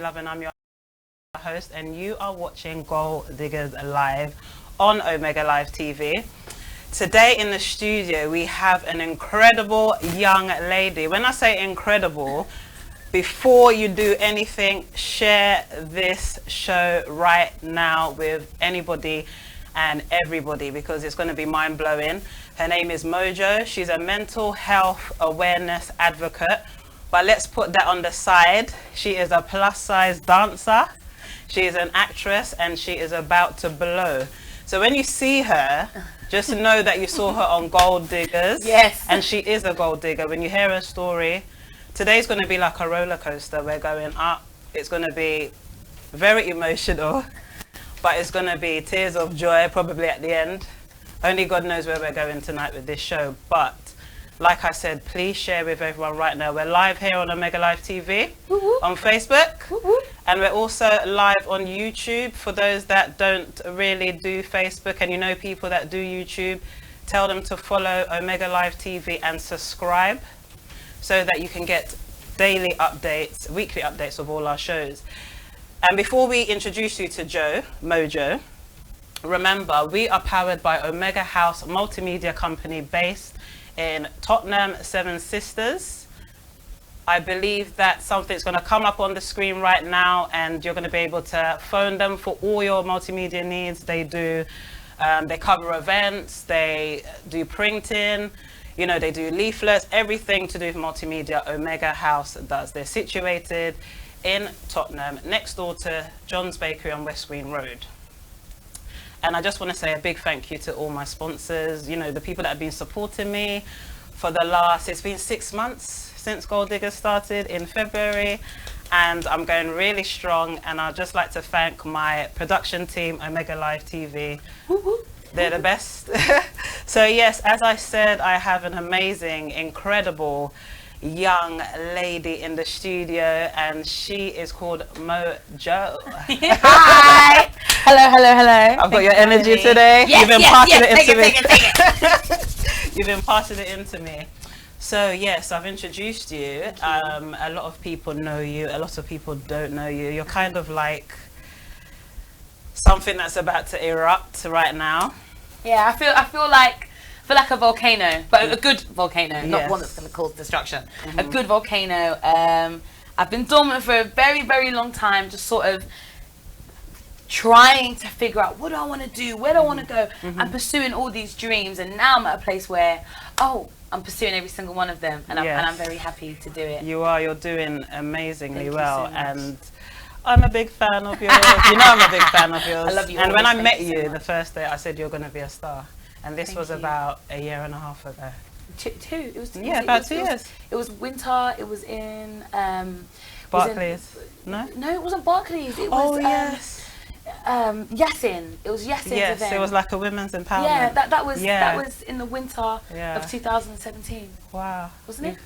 Love, and I'm your host, and you are watching Gold Diggers Live on Omega Live TV. Today in the studio we have an incredible young lady. When I say incredible, before you do anything, share this show right now with anybody and everybody, because it's going to be mind-blowing. Her name is Mojo. She's a mental health awareness advocate, but let's put that on the side. She is a plus-size dancer, she is an actress, and she is about to blow. So when you see her, just know that you saw her on Gold Diggers. Yes. And she is a gold digger. When you hear her story, today's going to be like a roller coaster. We're going up. It's going to be very emotional, but it's going to be tears of joy probably at the end. Only God knows where we're going tonight with this show. But like I said, please share with everyone right now. We're live here on Omega Live TV, on Facebook, and we're also live on YouTube. For those that don't really do Facebook, and you know people that do YouTube, tell them to follow Omega Live TV and subscribe so that you can get daily updates, weekly updates of all our shows. And before we introduce you to Mojo, remember, we are powered by Omega House Multimedia Company based in Tottenham, Seven Sisters. I believe that something's going to come up on the screen right now, and you're going to be able to phone them for all your multimedia needs. They do, they cover events, they do printing, you know, they do leaflets, everything to do with multimedia. Omega House does. They're situated in Tottenham, next door to John's Bakery on West Green Road. And I just want to say a big thank you to all my sponsors, you know, the people that have been supporting me for the last, it's been 6 months since Gold Diggers started in February, and I'm going really strong. And I'd just like to thank my production team, Omega Live TV. They're the best. So yes, as I said, I have an amazing, incredible young lady in the studio, and she is called Mojo. Hi. Hello. I've got your energy today. Yes, You've been yes, passing it into me. Take it. You've been passing it into me. So yes, I've introduced you. A lot of people know you. A lot of people don't know you. You're kind of like something that's about to erupt right now. Yeah, I feel like a volcano, but a good volcano, not one that's going to cause destruction. A good volcano. I've been dormant for a very, very long time, just sort of trying to figure out what do I want to do, where do I want to go. I'm pursuing all these dreams, and now I'm at a place where, I'm pursuing every single one of them, and I'm very happy to do it. You are. You're doing amazingly well, so much. And I'm a big fan of yours. You know I'm a big fan of yours. I love you. And when I met you so the first day, I said you're going to be a star. And this was about a year and a half ago. Two. It was about 2 years. It was winter. It was in Barclays. No, it wasn't Barclays. It was Yasin. It was Yasin's yes, event. it was like a women's empowerment. Yeah, that was in the winter of 2017. Wow. Wasn't it?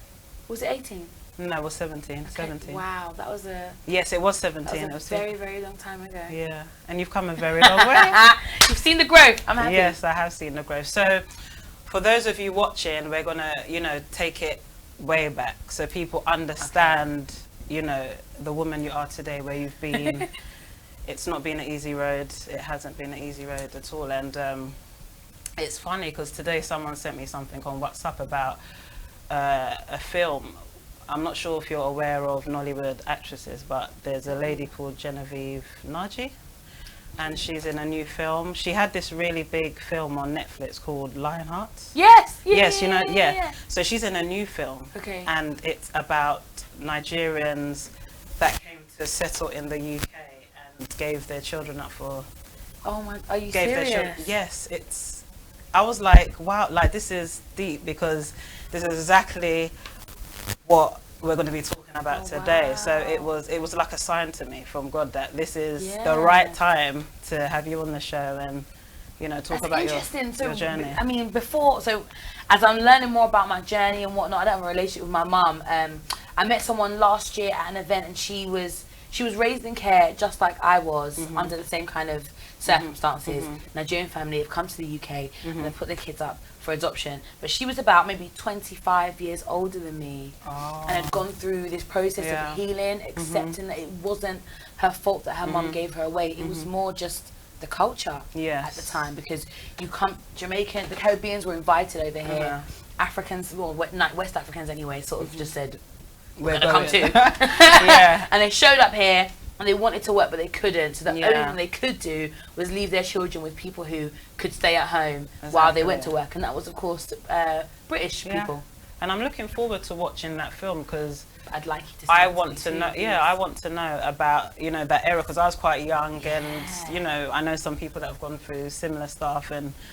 Was it 18? No, it was 17. Okay. 17. Wow, that was a. Yes, it was 17. That was a very, very long time ago. Yeah, and you've come a very long way. You've seen the growth. I'm happy. Yes, I have seen the growth. So, for those of you watching, we're gonna, take it way back so people understand, the woman you are today, where you've been. It's not been an easy road. It hasn't been an easy road at all. And it's funny because today someone sent me something on WhatsApp about a film. I'm not sure if you're aware of Nollywood actresses, but there's a lady called Genevieve Naji, and she's in a new film. She had this really big film on Netflix called Lionhearts. Yes. Yeah. So she's in a new film. Okay. And it's about Nigerians that came to settle in the UK and gave their children up for. Oh my! Are you serious? Yes, I was like, wow, like this is deep, because this is exactly what we're going to be talking about today. Wow. So it was like a sign to me from God that this is the right time to have you on the show and talk about your journey. I mean, as I'm learning more about my journey and whatnot, I don't have a relationship with my mum. I met someone last year at an event, and she was she was raised in care just like I was, under the same kind of circumstances. Nigerian family have come to the UK and they've put their kids up for adoption. But she was about maybe 25 years older than me and had gone through this process of healing, accepting that it wasn't her fault that her mum gave her away. It was more just the culture at the time, because you come, the Caribbeans were invited over here. Africans, well, West Africans anyway, sort of just said, we're gonna come too. And they showed up here and they wanted to work but they couldn't, so the only thing they could do was leave their children with people who could stay at home while they went to work, and that was of course British people. And I'm looking forward to watching that film, because I'd like you to see I want to know I want to know about, you know, that era, because I was quite young and, you know, I know some people that have gone through similar stuff,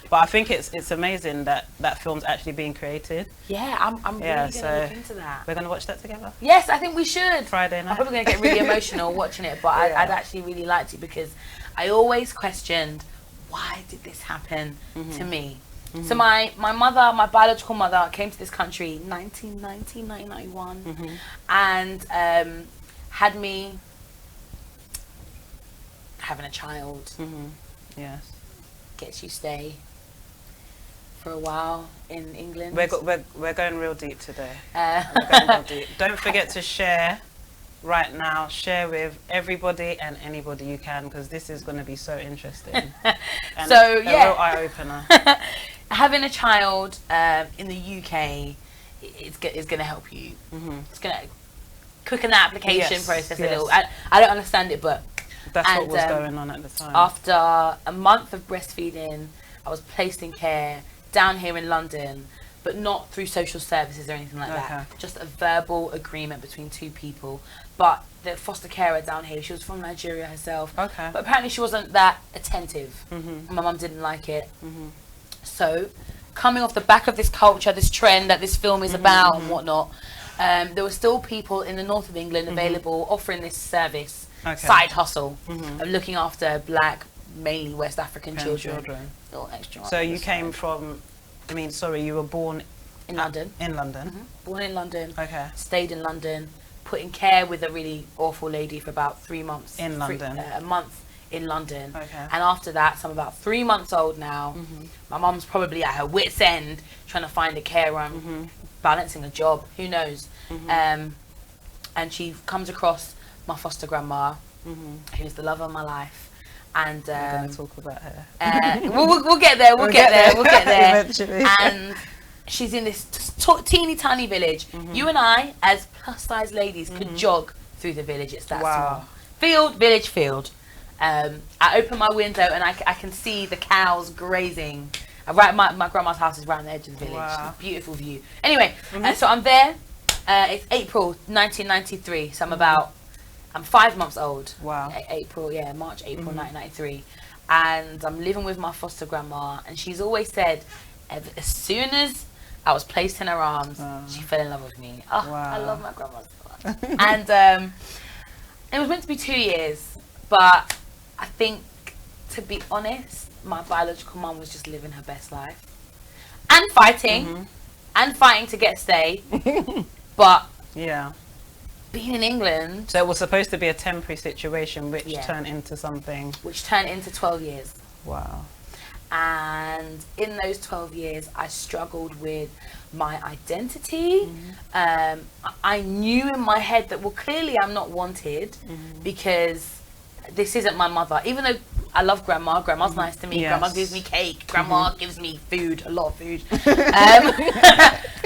but I think it's amazing that that film's actually being created. I'm really going to look into that. We're going to watch that together? Yes, I think we should. Friday night. I'm probably going to get really emotional watching it, but I'd actually really like to, because I always questioned, why did this happen to me? So my mother, my biological mother, came to this country in 1991 and had me having a child. Yes. Gets you stay for a while in England. We're going real deep today. We're going real deep. Don't forget to share right now. Share with everybody and anybody you can, because this is going to be so interesting. And so a real eye-opener. Having a child in the UK is going to help you. It's going to quicken the application process a little. I don't understand it, but that's what was going on at the time. After a month of breastfeeding, I was placed in care down here in London, but not through social services or anything like that. Just a verbal agreement between two people. But the foster carer down here, she was from Nigeria herself. But apparently she wasn't that attentive. My mum didn't like it. So, coming off the back of this culture, this trend that this film is about and whatnot, there were still people in the north of England available offering this service, side hustle, of looking after black, mainly West African children. Little extra. So you came from, you were born in London. In London. Born in London. Stayed in London. Put in care with a really awful lady for about 3 months. In London. A month in London. And after that, so I'm about 3 months old now. My mum's probably at her wit's end trying to find a carer, balancing a job, who knows. And she comes across my foster grandma, who's the love of my life. And we're going to talk about her. We'll get there. We'll get there. Eventually. And she's in this teeny tiny village. You and I, as plus size ladies, could jog through the village. It's that small. Village field. I open my window and I can see the cows grazing. My grandma's house is right on the edge of the village. It's a beautiful view. Anyway, so I'm there. It's April 1993. So I'm 5 months old. Wow. March, April 1993. And I'm living with my foster grandma. And she's always said, as soon as I was placed in her arms, she fell in love with me. I love my grandma so much. And it was meant to be 2 years. But I think, to be honest, my biological mum was just living her best life. And fighting. And fighting to get stay. But being in England... So it was supposed to be a temporary situation which turned into something... Which turned into 12 years. Wow. And in those 12 years, I struggled with my identity. I knew in my head that, well, clearly I'm not wanted because this isn't my mother. Even though I love grandma, grandma's nice to me, grandma gives me cake, grandma gives me food, a lot of food.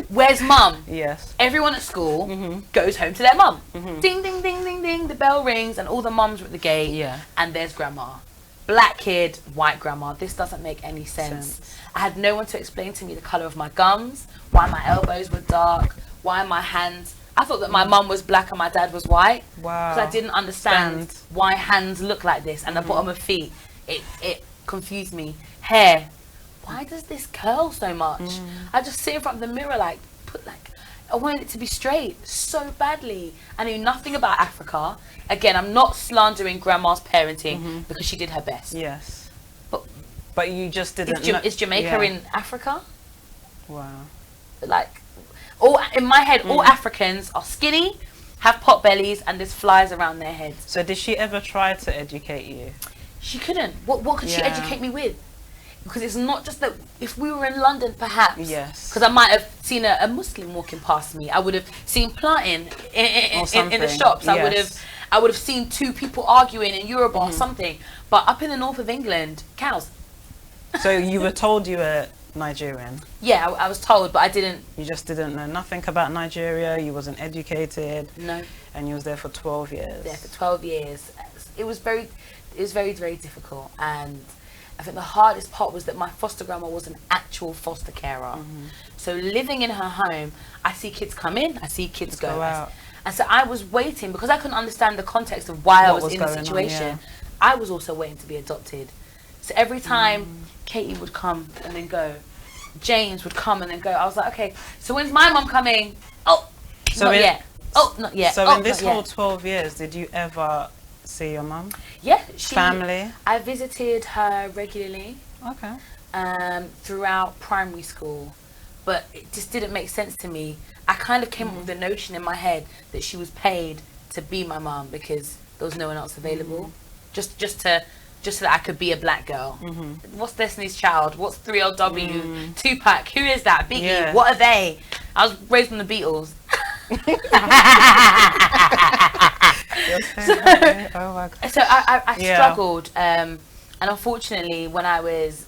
Where's mum? Yes. Everyone at school goes home to their mum. Ding, ding, ding, ding, ding, the bell rings and all the mums are at the gate and there's grandma. Black kid, white grandma. This doesn't make any sense. I had no one to explain to me the colour of my gums, why my elbows were dark, why my hands... I thought that my mum was black and my dad was white. Wow. Because I didn't understand why hands look like this and the bottom of feet. It confused me. Hair. Why does this curl so much? I just sit in front of the mirror I wanted it to be straight so badly. I knew nothing about Africa. Again, I'm not slandering grandma's parenting because she did her best. Yes. But you just didn't... Is Jamaica in Africa? Wow. In my head, all Africans are skinny, have pot bellies, and there's flies around their heads. So did she ever try to educate you? She couldn't. What could she educate me with? Because it's not just that. If we were in London, perhaps. Yes. Because I might have seen a Muslim walking past me. I would have seen planting in the shops. Yes. I would have seen two people arguing in Yoruba or something. But up in the north of England, cows. So you were told you were Nigerian? Yeah, I was told, but I didn't. You just didn't know nothing about Nigeria. You wasn't educated. No. And you was there for 12 years. There for 12 years. It was very, very difficult. And I think the hardest part was that my foster grandma was an actual foster carer. So living in her home, I see kids come in, I see kids go out. And so I was waiting, because I couldn't understand the context of why I was in the situation. On, I was also waiting to be adopted. So every time Katie would come and then go, James would come and then go, I was like, okay, so when's my mum coming? Oh, so not yet. Oh, not yet. So oh, in this whole 12 years, did you ever see your mum? Yeah. Family? I visited her regularly. Okay. Throughout primary school. But it just didn't make sense to me. I kind of came up with the notion in my head that she was paid to be my mum because there was no one else available. Just so that I could be a black girl. What's Destiny's Child? What's 3LW? Tupac? Who is that? Biggie? Yeah. What are they? I was raised on the Beatles. Oh my God. So I struggled, and unfortunately, when I was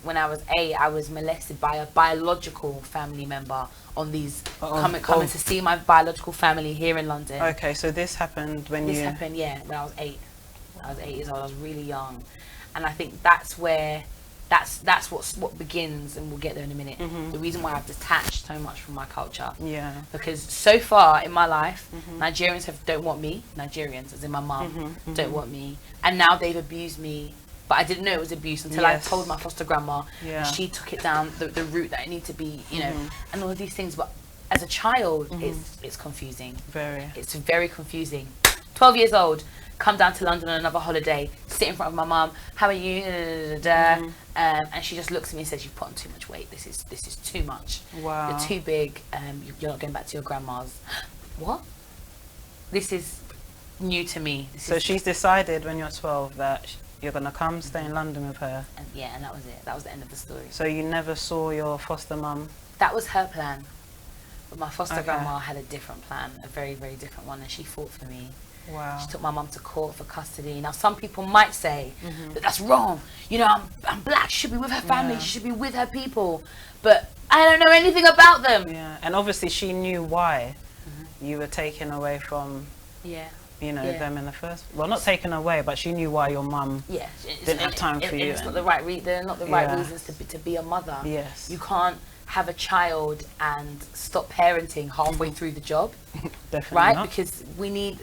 8, I was molested by a biological family member on these coming to see my biological family here in London. Okay, so this happened when This happened, yeah, when I was 8. I was 8 years old. I was really young, and I think that's where that's what begins, and we'll get there in a minute. The reason why I've detached so much from my culture. Yeah. Because so far in my life, Nigerians don't want me. Nigerians, as in my mum, don't want me, and now they've abused me. But I didn't know it was abuse until I told my foster grandma. Yeah. She took it down the route that it needed to be, you know, and all of these things. But as a child, it's confusing. It's very confusing. 12 years old, come down to London on another holiday, sit in front of my mum. How are you? And she just looks at me and says, "You've put on too much weight. This is too much. Wow. You're too big. You're not going back to your grandma's." What? This is new to me. So she's decided when you're 12 that you're gonna come stay in London with her. And and that was it. That was the end of the story. So you never saw your foster mum? That was her plan. But my foster grandma had a different plan, a very, very different one, and she fought for me. Wow. She took my mum to court for custody. Now, some people might say that that's wrong. You know, I'm black. She should be with her family. She should be with her people. But I don't know anything about them. Yeah, and obviously she knew why you were taken away from. Them in the first. Well, not taken away, but she knew why your mum didn't have time for you. It's not the right. They're not the right reasons to be a mother. Yes. You can't have a child and stop parenting halfway through the job. Definitely right? not. Because we need.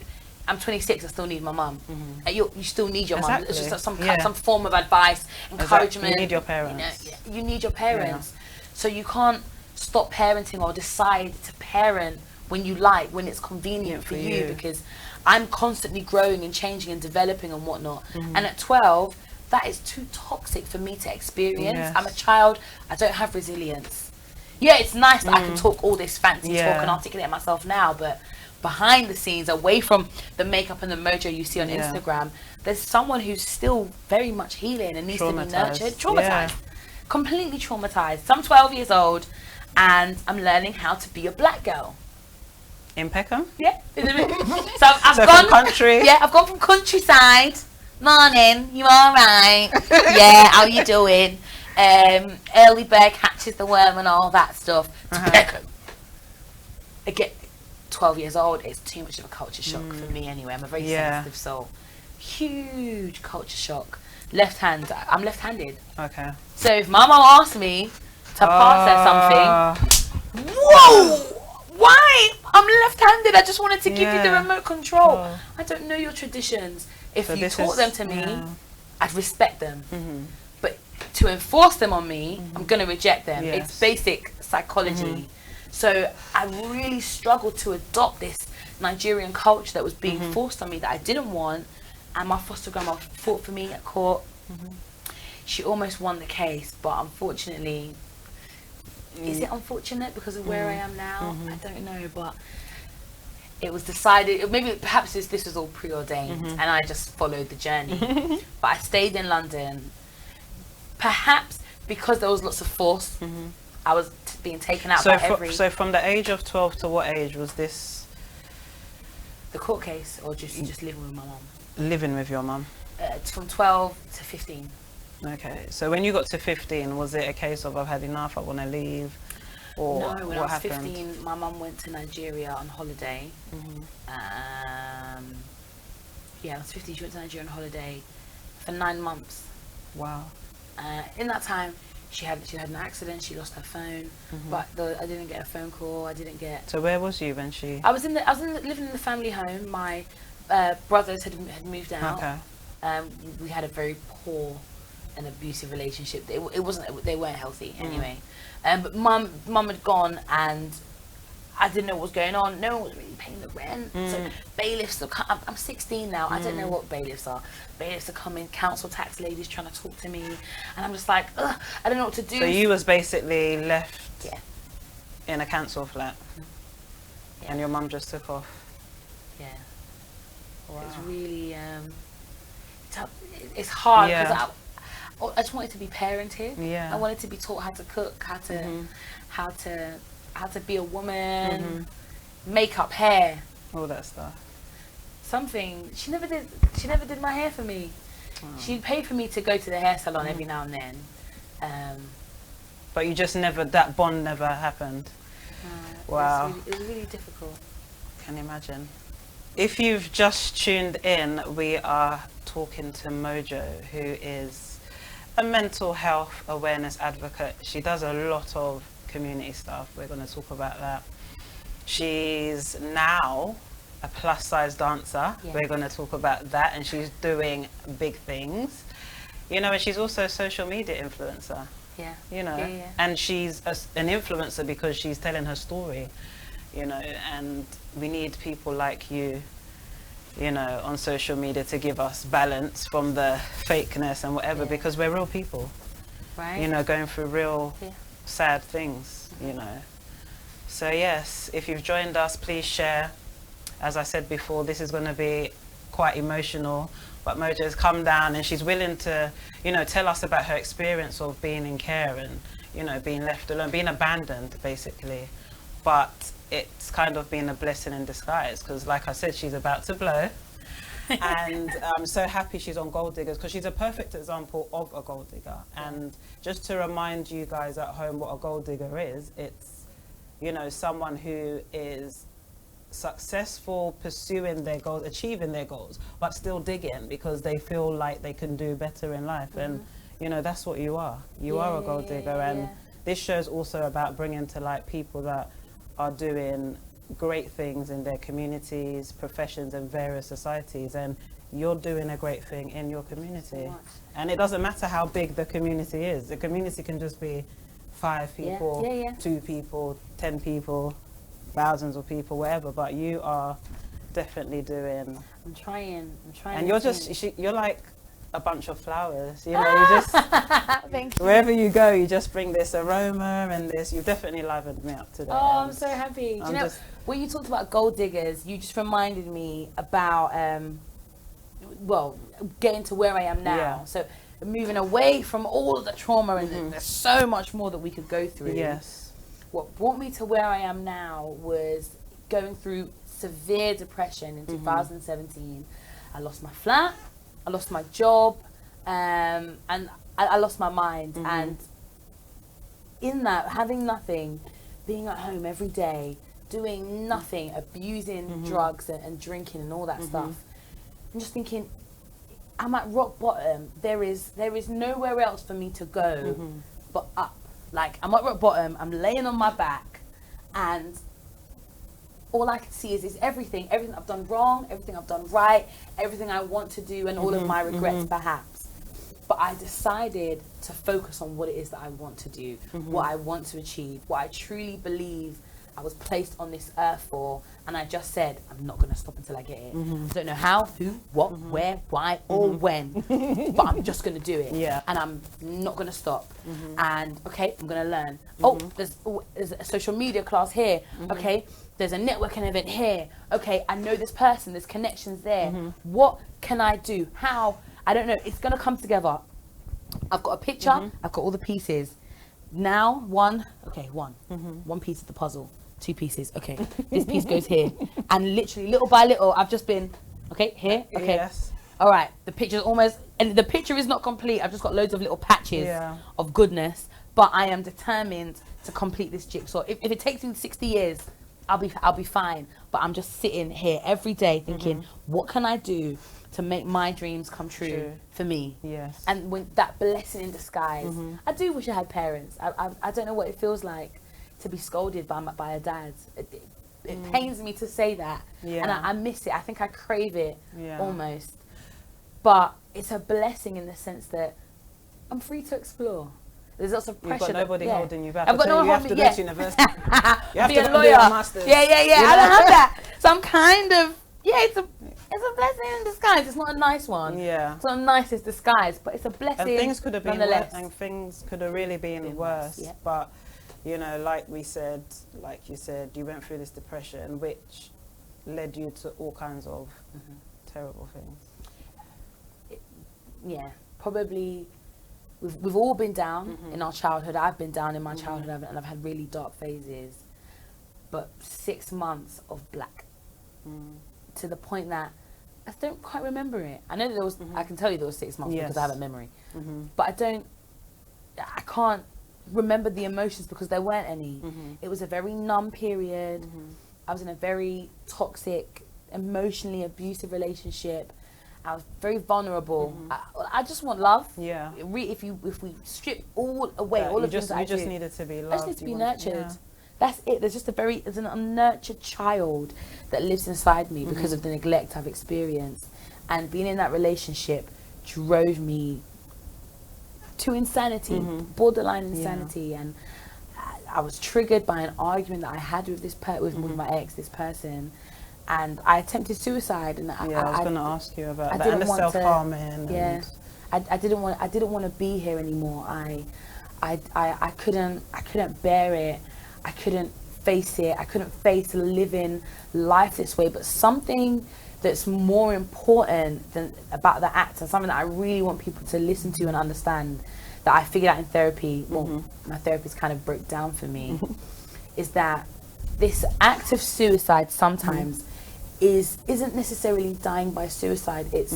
I'm 26. I still need my mum. You still need your mum. It's just some form of advice, encouragement. You need your parents. You need your parents. So you can't stop parenting or decide to parent when you like, when it's convenient for you. Because I'm constantly growing and changing and developing and whatnot. And at 12, that is too toxic for me to experience. Yes. I'm a child. I don't have resilience. Yeah, it's nice that I can talk all this fancy talk and articulate myself now, but behind the scenes, away from the makeup and the mojo you see on Instagram, there's someone who's still very much healing and needs to be nurtured. Traumatized. Completely traumatized. So I'm 12 years old and I'm learning how to be a black girl. In Peckham? Yeah. So I've gone from country. Yeah, I've gone from countryside. Morning, you alright? Yeah, how you doing? Early bird catches the worm and all that stuff. To Peckham. Again, 12 years old, it's too much of a culture shock for me anyway. I'm a very sensitive soul. Huge culture shock. I'm left-handed. Okay. So if my mum asks me to pass her something, whoa! Why? I'm left-handed. I just wanted to give you the remote control. I don't know your traditions. If you taught them to me, I'd respect them. But to enforce them on me, I'm going to reject them. Yes. It's basic psychology. So I really struggled to adopt this Nigerian culture that was being forced on me that I didn't want. And my foster grandma fought for me at court. She almost won the case, but unfortunately, is it unfortunate because of where I am now? I don't know, but it was decided, maybe perhaps this was all preordained, and I just followed the journey. But I stayed in London, perhaps because there was lots of force. I was being taken out So from the age of 12 to what age was this? The court case, or just living with my mum? Living with your mum. It's from 12 to 15. Okay, so when you got to 15, was it a case of I've had enough, I want to leave? Or No, when I was happened? 15, my mum went to Nigeria on holiday. Yeah, I was 15, she went to Nigeria on holiday for 9 months. Wow. In that time, she had an accident, she lost her phone, but I didn't get a phone call, I didn't get... So where was you when she... I was living in the family home. My brothers had moved out. Okay. We had a very poor and abusive relationship. It wasn't. They weren't healthy anyway. But mum had gone, and I didn't know what was going on. No one was really paying the rent. So bailiffs. I'm 16 now. I don't know what bailiffs are. Bailiffs are coming. Council tax ladies trying to talk to me, and I'm just like, ugh, I don't know what to do. So you was basically left. Yeah. In a council flat. Yeah. And your mum just took off. Yeah. Wow. It's really it's hard because Yeah. I just wanted to be parented. Yeah. I wanted to be taught how to cook, how to be a woman, makeup, hair. All that stuff. Something she never did. She never did my hair for me. She paid for me to go to the hair salon every now and then. But you just never, that bond never happened. Wow. It was really difficult. Can you imagine? If you've just tuned in, we are talking to Mojo, who is a mental health awareness advocate. She does a lot of community stuff. We're going to talk about that. She's now a plus size dancer. Yeah. We're going to talk about that, and she's doing big things. You know, and she's also a social media influencer. Yeah. You know, Yeah. and she's an influencer because she's telling her story, you know, and we need people like you, you know, on social media to give us balance from the fakeness and whatever, because we're real people, Right. you know, going through real Yeah. sad things, you know. So yes, if you've joined us, please share. As I said before, this is going to be quite emotional, but Mojo's come down and she's willing to, you know, tell us about her experience of being in care and, you know, being left alone, being abandoned basically. But it's kind of been a blessing in disguise because, like I said, she's about to blow. And I'm so happy she's on Gold Diggers because she's a perfect example of a gold digger. And just to remind you guys at home what a gold digger is, it's, you know, someone who is successful pursuing their goals, achieving their goals, but still digging because they feel like they can do better in life. And you know, that's what you are. You are a gold digger. And this show's also about bringing to light people that are doing great things in their communities, professions and various societies, and you're doing a great thing in your community. And it doesn't matter how big the community is. The community can just be 5 people, 2 people, 10 people, thousands of people, whatever, but you are definitely doing... I'm trying. And you're just, you're like a bunch of flowers, you know, you just... Thank you. Wherever you go, you just bring this aroma and this, you've definitely livened me up today. Oh, I'm so happy. Do you know, when you talked about gold diggers, you just reminded me about, well, getting to where I am now. Yeah. So moving away from all of the trauma and there's so much more that we could go through. Yes. What brought me to where I am now was going through severe depression in 2017. I lost my flat, I lost my job, and I lost my mind. And in that, having nothing, being at home every day, doing nothing, abusing drugs and drinking and all that stuff, and just thinking, I'm at rock bottom. There is nowhere else for me to go but up. Like, I'm at rock bottom, I'm laying on my back, and all I can see is everything I've done wrong, everything I've done right, everything I want to do, and all of my regrets perhaps. But I decided to focus on what it is that I want to do, what I want to achieve, what I truly believe I was placed on this earth for, and I just said, I'm not going to stop until I get it. I don't know how, who, what, where, why, or when, but I'm just going to do it. Yeah. And I'm not going to stop. And, okay, I'm going to learn. Oh, there's a social media class here. Okay, there's a networking event here. Okay, I know this person, there's connections there. What can I do? How? I don't know. It's going to come together. I've got a picture. I've got all the pieces. Now, one piece of the puzzle. 2 pieces. Okay, this piece goes here. And literally, little by little, I've just been, okay, here, okay. Yes. All right, the picture's almost, and the picture is not complete. I've just got loads of little patches of goodness. But I am determined to complete this jigsaw. If it takes me 60 years, I'll be fine. But I'm just sitting here every day thinking, what can I do to make my dreams come true for me? Yes. And when that blessing in disguise, I do wish I had parents. I don't know what it feels like to be scolded by a dad. It pains me to say that, and I miss it. I think I crave it almost. But it's a blessing in the sense that I'm free to explore. There's lots of pressure. You've got nobody holding you back. I've got no one you have to go to university. You have be to a go lawyer. do a master's. Yeah. I don't have that. So I'm kind of it's a blessing in disguise. It's not a nice one. Yeah. It's not the nicest disguise, but it's a blessing. And things could have been nonetheless. worse. And things could have really been worse. Yeah. But you know, like you said, you went through this depression, which led you to all kinds of terrible things. Yeah, probably. We've all been down in our childhood. I've been down in my childhood, and I've had really dark phases. But 6 months of black, to the point that I don't quite remember it. I know that there was. I can tell you there was 6 months because I have a memory, but I can't remember the emotions because there weren't any. It was a very numb period. I was in a very toxic, emotionally abusive relationship. I was very vulnerable. I just want love. Yeah. If we strip all away, all of things you just needed to be loved. I just need to be nurtured. That's it. There's it's an unnurtured child that lives inside me because of the neglect I've experienced, and being in that relationship drove me to insanity, borderline insanity, and I was triggered by an argument that I had with with my ex, this person. And I attempted suicide, and I was going to ask you about that and the self-harming. Yeah, I didn't want to be here anymore. I couldn't bear it. I couldn't face it. I couldn't face living life this way. But something that's more important than about the act, and something that I really want people to listen to and understand, that I figured out in therapy. Well, my therapist kind of broke down for me, is that this act of suicide sometimes isn't necessarily dying by suicide. It's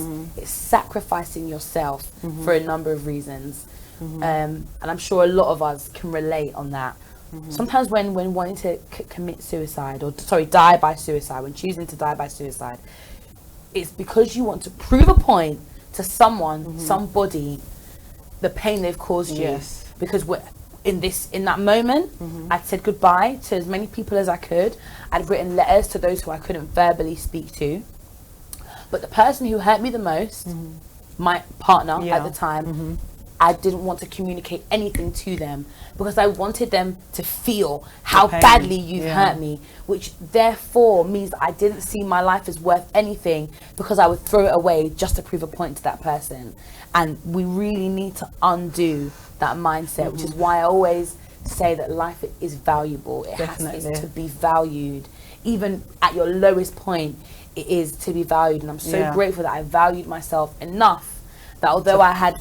sacrificing yourself for a number of reasons, and I'm sure a lot of us can relate on that. Sometimes when wanting to commit suicide, die by suicide, when choosing to die by suicide, it's because you want to prove a point to someone, somebody, the pain they've caused you. Yes. Because in that moment, I'd said goodbye to as many people as I could. I'd written letters to those who I couldn't verbally speak to. But the person who hurt me the most, my partner at the time, I didn't want to communicate anything to them because I wanted them to feel how badly you've hurt me, which therefore means that I didn't see my life as worth anything because I would throw it away just to prove a point to that person. And we really need to undo that mindset, which is why I always say that life is valuable. It has to be valued. Even at your lowest point, it is to be valued. And I'm so grateful that I valued myself enough that although I had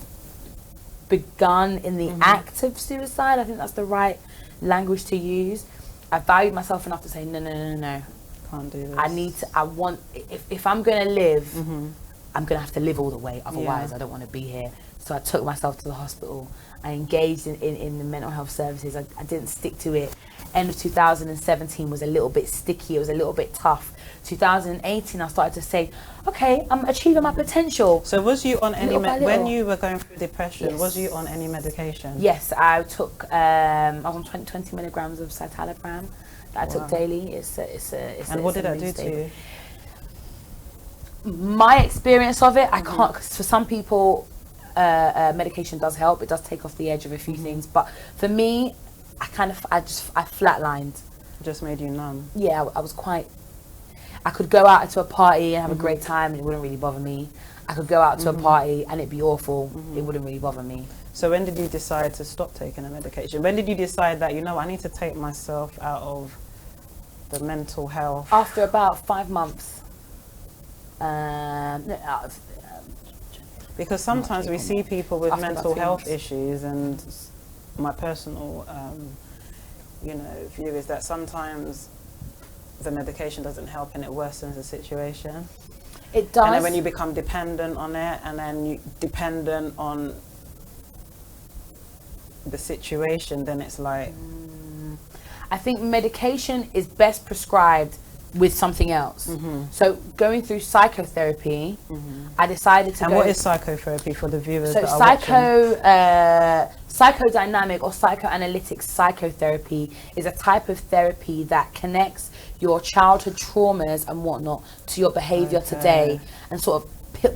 begun in the act of suicide, I think that's the right language to use, I valued myself enough to say, no. Can't do this. If I'm going to live, I'm going to have to live all the way. Otherwise, I don't want to be here. So I took myself to the hospital. I engaged in the mental health services. I didn't stick to it. End of 2017 was a little bit sticky. It was a little bit tough. 2018, I started to say, okay, I'm achieving my potential. So was you on any, when you were going through depression, was you on any medication? Yes, I took, I was on 20 milligrams of citalopram that I took daily. And what did that do to you? My experience of it, I can't, cause for some people, medication does help. It does take off the edge of a few things, but for me, I flatlined. Just made you numb. Yeah, I could go out to a party and have a great time and it wouldn't really bother me. I could go out to a party and it'd be awful. It wouldn't really bother me. So when did you decide to stop taking the medication? When did you decide that, I need to take myself out of the mental health? After about 5 months. No, Because sometimes we see people with After about mental 3 health months. issues, and my personal, view is that sometimes the medication doesn't help and it worsens the situation. it does. And then when you become dependent on it, and then you dependent on the situation, then it's like, I think medication is best prescribed with something else. So going through psychotherapy, I decided to and go. what is psychotherapy for the viewers So that are watching? psychodynamic or psychoanalytic psychotherapy is a type of therapy that connects your childhood traumas and whatnot to your behavior today, and sort of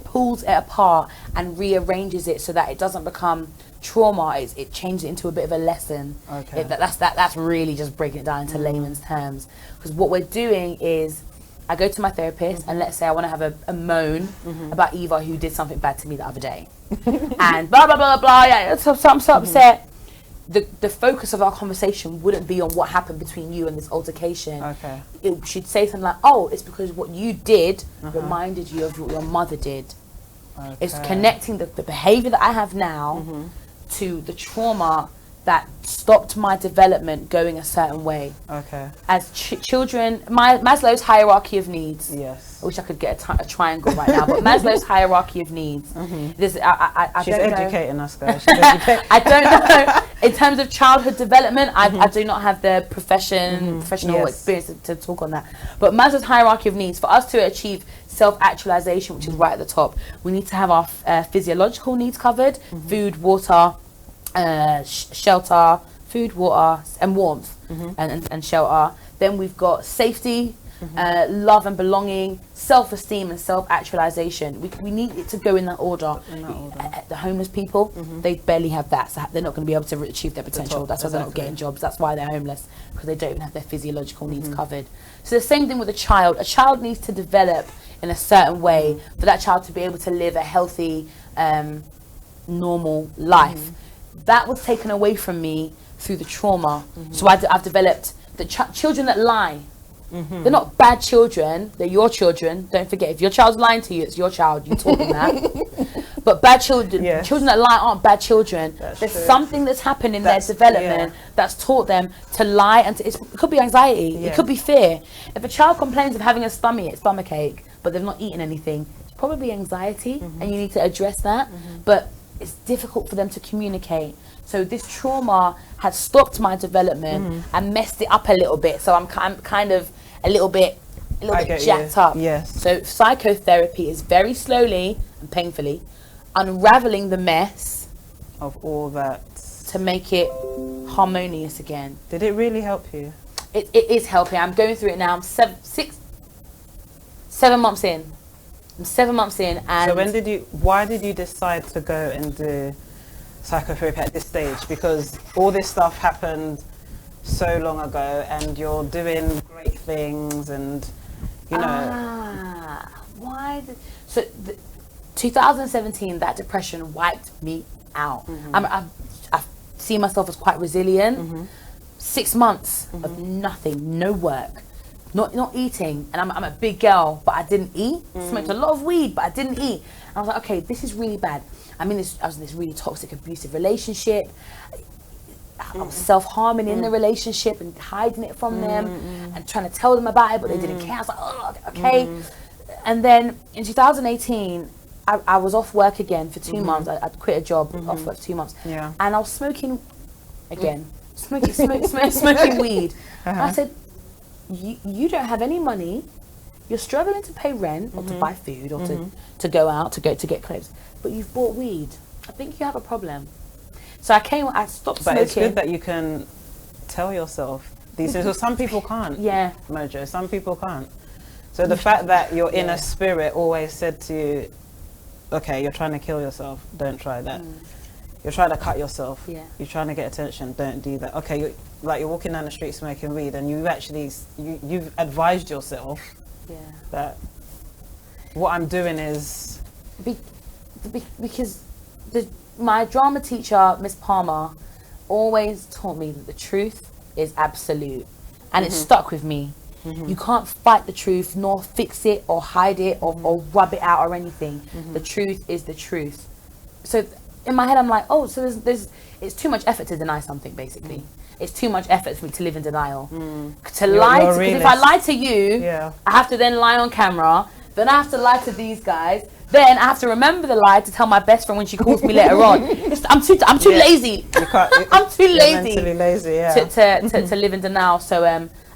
pulls it apart and rearranges it so that it doesn't become trauma. It changes it into a bit of a lesson. Okay. That's really just breaking it down into layman's terms, because what we're doing is I go to my therapist and let's say I want to have a moan about Eva who did something bad to me the other day and blah blah blah blah, yeah, so I'm so upset. The focus of our conversation wouldn't be on what happened between you and this altercation. Okay. It should say something like, oh, it's because what you did reminded you of what your mother did. Okay. It's connecting the behavior that I have now to the trauma that stopped my development going a certain way. Okay. As children, Maslow's hierarchy of needs. Yes. I wish I could get a triangle right now, but Maslow's hierarchy of needs. She's She's educating us, guys. She's educating. I don't know. In terms of childhood development, I do not have the professional Yes. experience to talk on that. But Maslow's hierarchy of needs, for us to achieve self-actualization, which is right at the top, we need to have our physiological needs covered: food, water, shelter, food, water, and warmth, and shelter. Then we've got safety, love and belonging, self-esteem, and self-actualization. We need it to go in that order. The homeless people, they barely have that, so they're not going to be able to achieve their potential. That's why they're not getting jobs. That's why they're homeless, because they don't even have their physiological needs covered. So the same thing with a child. A child needs to develop in a certain way for that child to be able to live a healthy, normal life. That was taken away from me through the trauma. So I've developed the children that lie. They're not bad children, they're your children. Don't forget, if your child's lying to you, it's your child. You taught them that. But bad children, children that lie aren't bad children. There's something that's happened in their development that's taught them to lie, and it could be anxiety, it could be fear. If a child complains of having a stomach ache, but they've not eaten anything, it's probably anxiety, and you need to address that. But it's difficult for them to communicate. So this trauma has stopped my development and messed it up a little bit. So I'm kind of a little bit jacked up. Yes. So psychotherapy is very slowly and painfully unraveling the mess Of all that. to make it harmonious again. Did it really help you? It is helping. I'm going through it now. I'm 7 months in. I'm 7 months in, and So why did you decide to go and do psychotherapy at this stage? Because all this stuff happened so long ago, and you're doing great things, and why? 2017, that depression wiped me out. I see myself as quite resilient. 6 months of nothing, no work, not eating, and I'm a big girl, but I didn't eat. Smoked a lot of weed, but I didn't eat. And I was like, okay, this is really bad. I was in this really toxic, abusive relationship. I was self-harming in the relationship and hiding it from them and trying to tell them about it, but they didn't care. I was like, oh, okay. And then in 2018, I was off work again for 2 months. I'd quit a job, off work for 2 months. Yeah. And I was smoking again, smoking weed. And I said, you don't have any money. You're struggling to pay rent or to buy food or to go out, to get clothes. But you've bought weed. I think you have a problem. So I stopped smoking. But it's good that you can tell yourself these things. Because some people can't. Yeah. Mojo, some people can't. So the fact that your inner spirit always said to you, okay, you're trying to kill yourself, don't try that. You're trying to cut yourself. Yeah. You're trying to get attention, don't do that. Okay, you're walking down the street smoking weed, and you've advised yourself that what I'm doing is... Because my drama teacher, Miss Palmer, always taught me that the truth is absolute, and it stuck with me. You can't fight the truth, nor fix it, or hide it, or rub it out, or anything. The truth is the truth. So in my head, I'm like, oh, so there's it's too much effort to deny something, basically. It's too much effort for me to live in denial. To lie, because if I lie to you, I have to then lie on camera, then I have to lie to these guys, then I have to remember the lie to tell my best friend when she calls me later on. I'm too lazy. I'm too lazy. Mentally lazy, to live in denial. So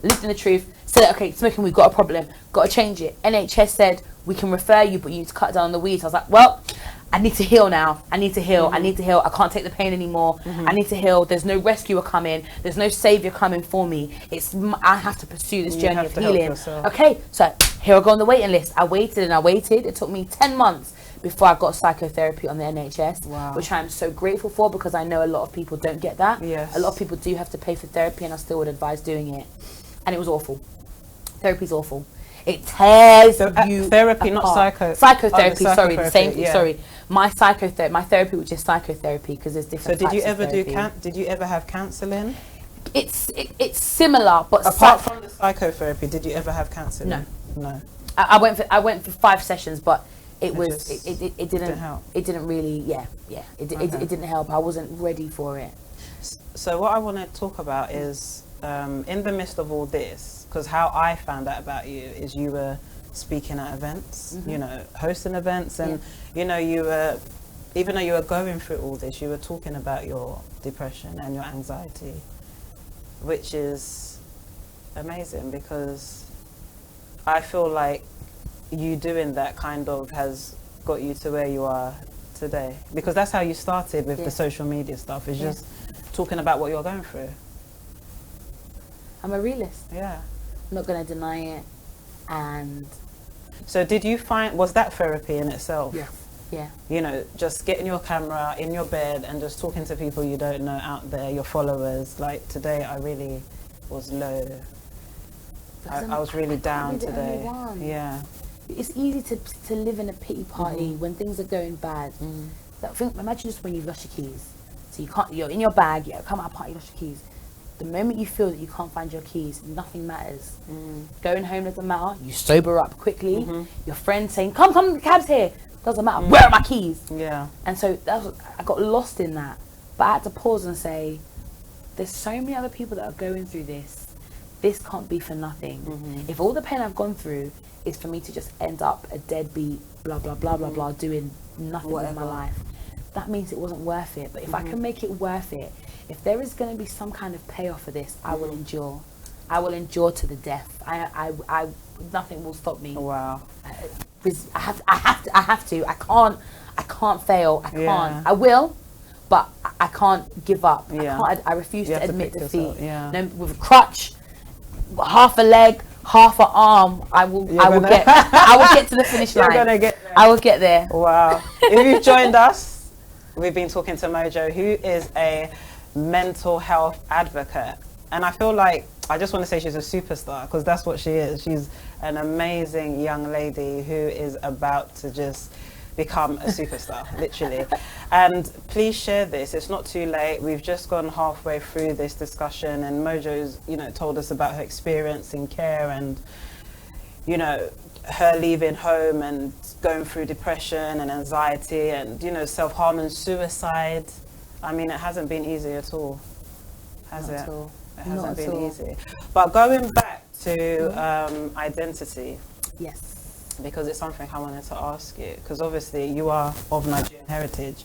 lived in the truth. Said, okay, smoking, we've got a problem. Got to change it. NHS said we can refer you, but you need to cut down on the weed. I was like, well, I need to heal now. I need to heal. I need to heal. I can't take the pain anymore. I need to heal. There's no rescuer coming. There's no savior coming for me. I have to pursue this journey of healing. Okay, so here I go on the waiting list. I waited and I waited. It took me 10 months before I got psychotherapy on the NHS, which I'm so grateful for, because I know a lot of people don't get that. A lot of people do have to pay for therapy, and I still would advise doing it. And it was awful. Therapy's awful. It tears you therapy, apart. not psycho. Psychotherapy, sorry, the same thing. Yeah. Sorry, my therapy, which is psychotherapy, because there's different. So did you ever did you ever have counselling? It's similar, but apart from the psychotherapy, did you ever have counselling? No. I went for 5 sessions, but it didn't help. It didn't really. It didn't help. I wasn't ready for it. So what I want to talk about is in the midst of all this. Because how I found out about you is you were speaking at events, you know, hosting events, and you know, you were, even though you were going through all this, you were talking about your depression and your anxiety, which is amazing, because I feel like you doing that kind of has got you to where you are today, because that's how you started with the social media stuff, is just talking about what you're going through. I'm a realist. I'm not going to deny it. And so did you find, was that therapy in itself? Yeah. You know, just getting your camera in your bed and just talking to people you don't know out there, your followers. Like today I really was low. I was really down today. Yeah. It's easy to live in a pity party when things are going bad. Imagine just when you've lost your keys. So you're in your bag, you come out of a party, you lost your keys. The moment you feel that you can't find your keys, nothing matters. Going home doesn't matter. You sober up quickly. Your friend saying, come, the cab's here. Doesn't matter. Where are my keys? And so I got lost in that. But I had to pause and say, there's so many other people that are going through this. This can't be for nothing. If all the pain I've gone through is for me to just end up a deadbeat, blah, blah, blah, blah, blah, doing nothing with my life, that means it wasn't worth it. But if I can make it worth it, if there is going to be some kind of payoff for this, I will endure. I will endure to the death. I nothing will stop me. Wow. I have to. I can't fail. I can't. I will, but I can't give up. I refuse to admit defeat. No, with a crutch, half a leg, half an arm, I will get to the finish line. You're gonna get there. I will get there. Wow. If you've joined us, we've been talking to Mojo, who is a mental health advocate, and I feel like I just want to say she's a superstar, because that's what she is. She's an amazing young lady who is about to just become a superstar, literally. And please share this. It's not too late. We've just gone halfway through this discussion, and Mojo's, you know, told us about her experience in care, and you know, her leaving home and going through depression and anxiety and, you know, self-harm and suicide. I mean, it hasn't been easy at all, has it? It hasn't been easy. But going back to identity. Yes. Because it's something I wanted to ask you. Because obviously you are of Nigerian heritage.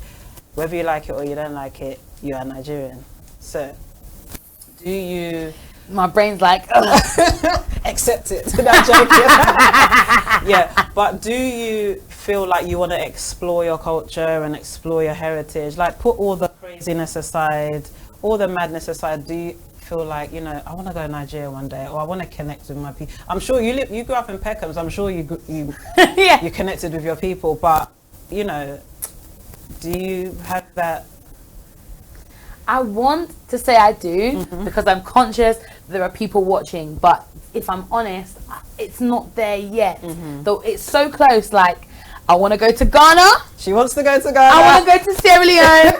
Whether you like it or you don't like it, you are Nigerian. So, do you... My brain's like... accept it. Not joking. Yeah, but do you feel like you want to explore your culture and explore your heritage? Like, put all the craziness aside, all the madness aside. Do you feel like, you know, I want to go to Nigeria one day, or I want to connect with my people? I'm sure you grew up in Peckham, so I'm sure you connected with your people. But, you know, do you have that? I want to say I do, because I'm conscious there are people watching, but if I'm honest, it's not there yet. Though it's so close. Like, I want to go to Ghana. She wants to go to Ghana. I want to go to Sierra Leone,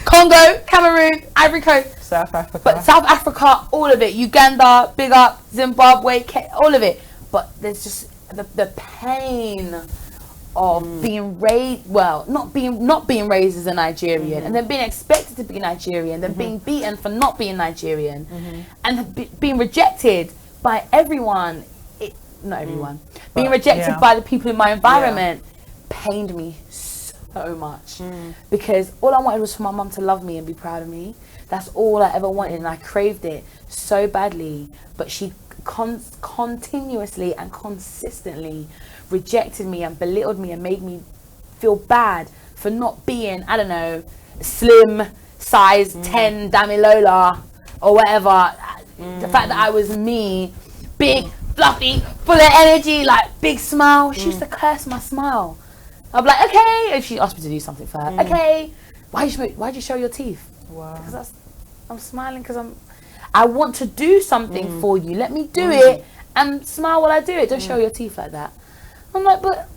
Congo, Cameroon, Ivory Coast. South Africa. But South Africa, all of it. Uganda, big up. Zimbabwe, all of it. But there's just the pain of being raised, well, not being raised as a Nigerian, and then being expected to be Nigerian, then being beaten for not being Nigerian, and being rejected by everyone. Not everyone. Being rejected by the people in my environment pained me so much, because all I wanted was for my mum to love me and be proud of me. That's all I ever wanted, and I craved it so badly. But she continuously and consistently rejected me and belittled me and made me feel bad for not being, I don't know, slim, size 10 Damilola or whatever. The fact that I was me, big, fluffy, full of energy, like big smile. She used to curse my smile. I'd be like, okay, if she asked me to do something for her, okay, why'd you show your teeth? Wow. Because I'm smiling because I want to do something for you. Let me do it and smile while I do it. Don't show your teeth like that. I'm like, but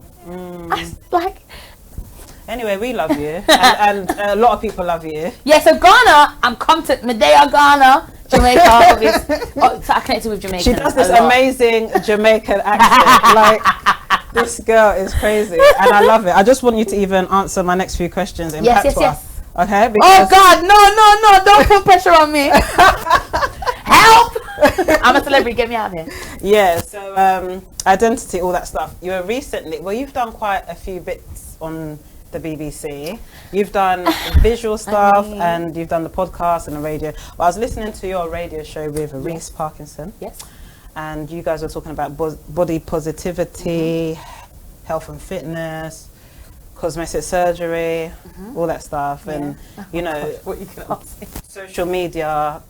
anyway, we love you, and a lot of people love you. Yeah, so Ghana, I'm come to Medea, Ghana, Jamaica. Obviously. So I connected with Jamaica. She does this amazing Jamaican accent. Like, this girl is crazy, and I love it. I just want you to even answer my next few questions in patois. Okay? Because God, no, don't put pressure on me. Help! I'm a celebrity, get me out of here. Yeah, so identity, all that stuff. You were recently, you've done quite a few bits on the BBC. You've done visual stuff, and you've done the podcast and the radio. Well, I was listening to your radio show with Reese Parkinson. Yes. And you guys were talking about body positivity, health and fitness, cosmetic surgery, all that stuff, and you know, what you can ask me. Social media,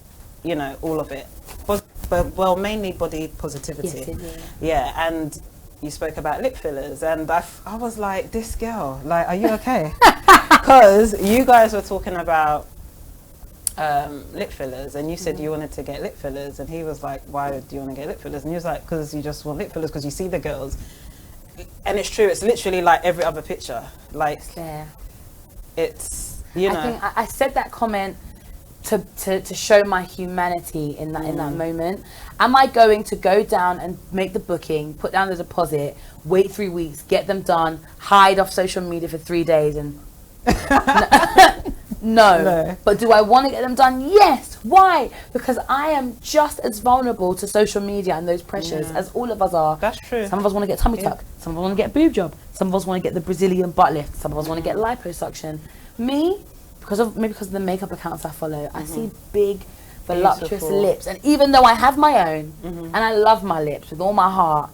you know, all of it. But mainly body positivity. Yeah, and you spoke about lip fillers, and I was like, this girl, like, are you okay? Because you guys were talking about lip fillers, and you said you wanted to get lip fillers, and he was like, why do you want to get lip fillers? And he was like, because you just want lip fillers because you see the girls. And it's true, it's literally like every other picture. Like, it's, you know. I think I said that comment to show my humanity in that moment. Am I going to go down and make the booking, put down the deposit, wait 3 weeks, get them done, hide off social media for 3 days and no. But do I want to get them done? Yes. Why? Because I am just as vulnerable to social media and those pressures as all of us are. That's true. Some of us want to get tummy tuck. Some of us want to get a boob job. Some of us want to get the Brazilian butt lift. Some of us want to get liposuction. Me, because of the makeup accounts I follow, I see big, voluptuous lips. And even though I have my own, and I love my lips with all my heart,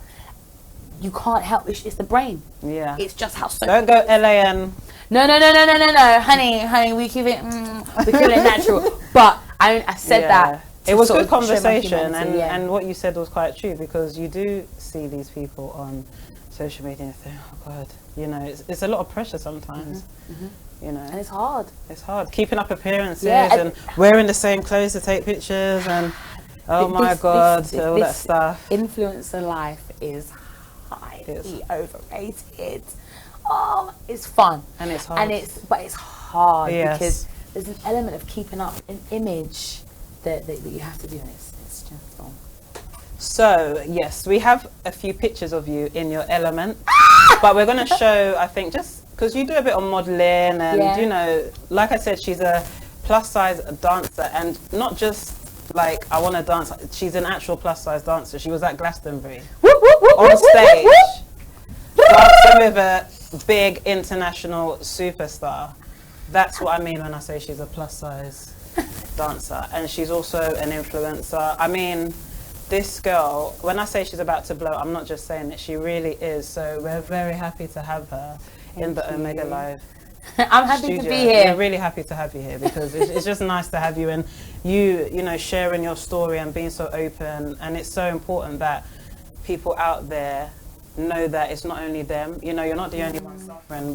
you can't help it. It's the brain. Yeah. It's just how. Don't go LAN. No, honey, we keep it natural. But I said that. It was good conversation, and what you said was quite true, because you do see these people on social media and think, oh God, you know, it's a lot of pressure sometimes. You know, and it's hard. It's hard keeping up appearances and wearing the same clothes to take pictures, and all that stuff. Influencer life is highly overrated. Oh, it's fun and it's hard, but it's hard because there's an element of keeping up an image that you have to do, and it's just fun. So yes, we have a few pictures of you in your element, but we're going to show, I think, just because you do a bit of modeling, and you know, like I said, she's a plus size dancer, and not just like I want to dance. She's an actual plus size dancer. She was at Glastonbury on stage dancing with a big international superstar. That's what I mean when I say she's a plus size dancer, and she's also an influencer. I mean, this girl, when I say she's about to blow, I'm not just saying it, she really is. So we're very happy to have her in the Omega Live. I'm happy studio. To be here. We're really happy to have you here, because it's just nice to have you, and you know, sharing your story and being so open. And it's so important that people out there know that it's not only them. You know, you're not the only one suffering.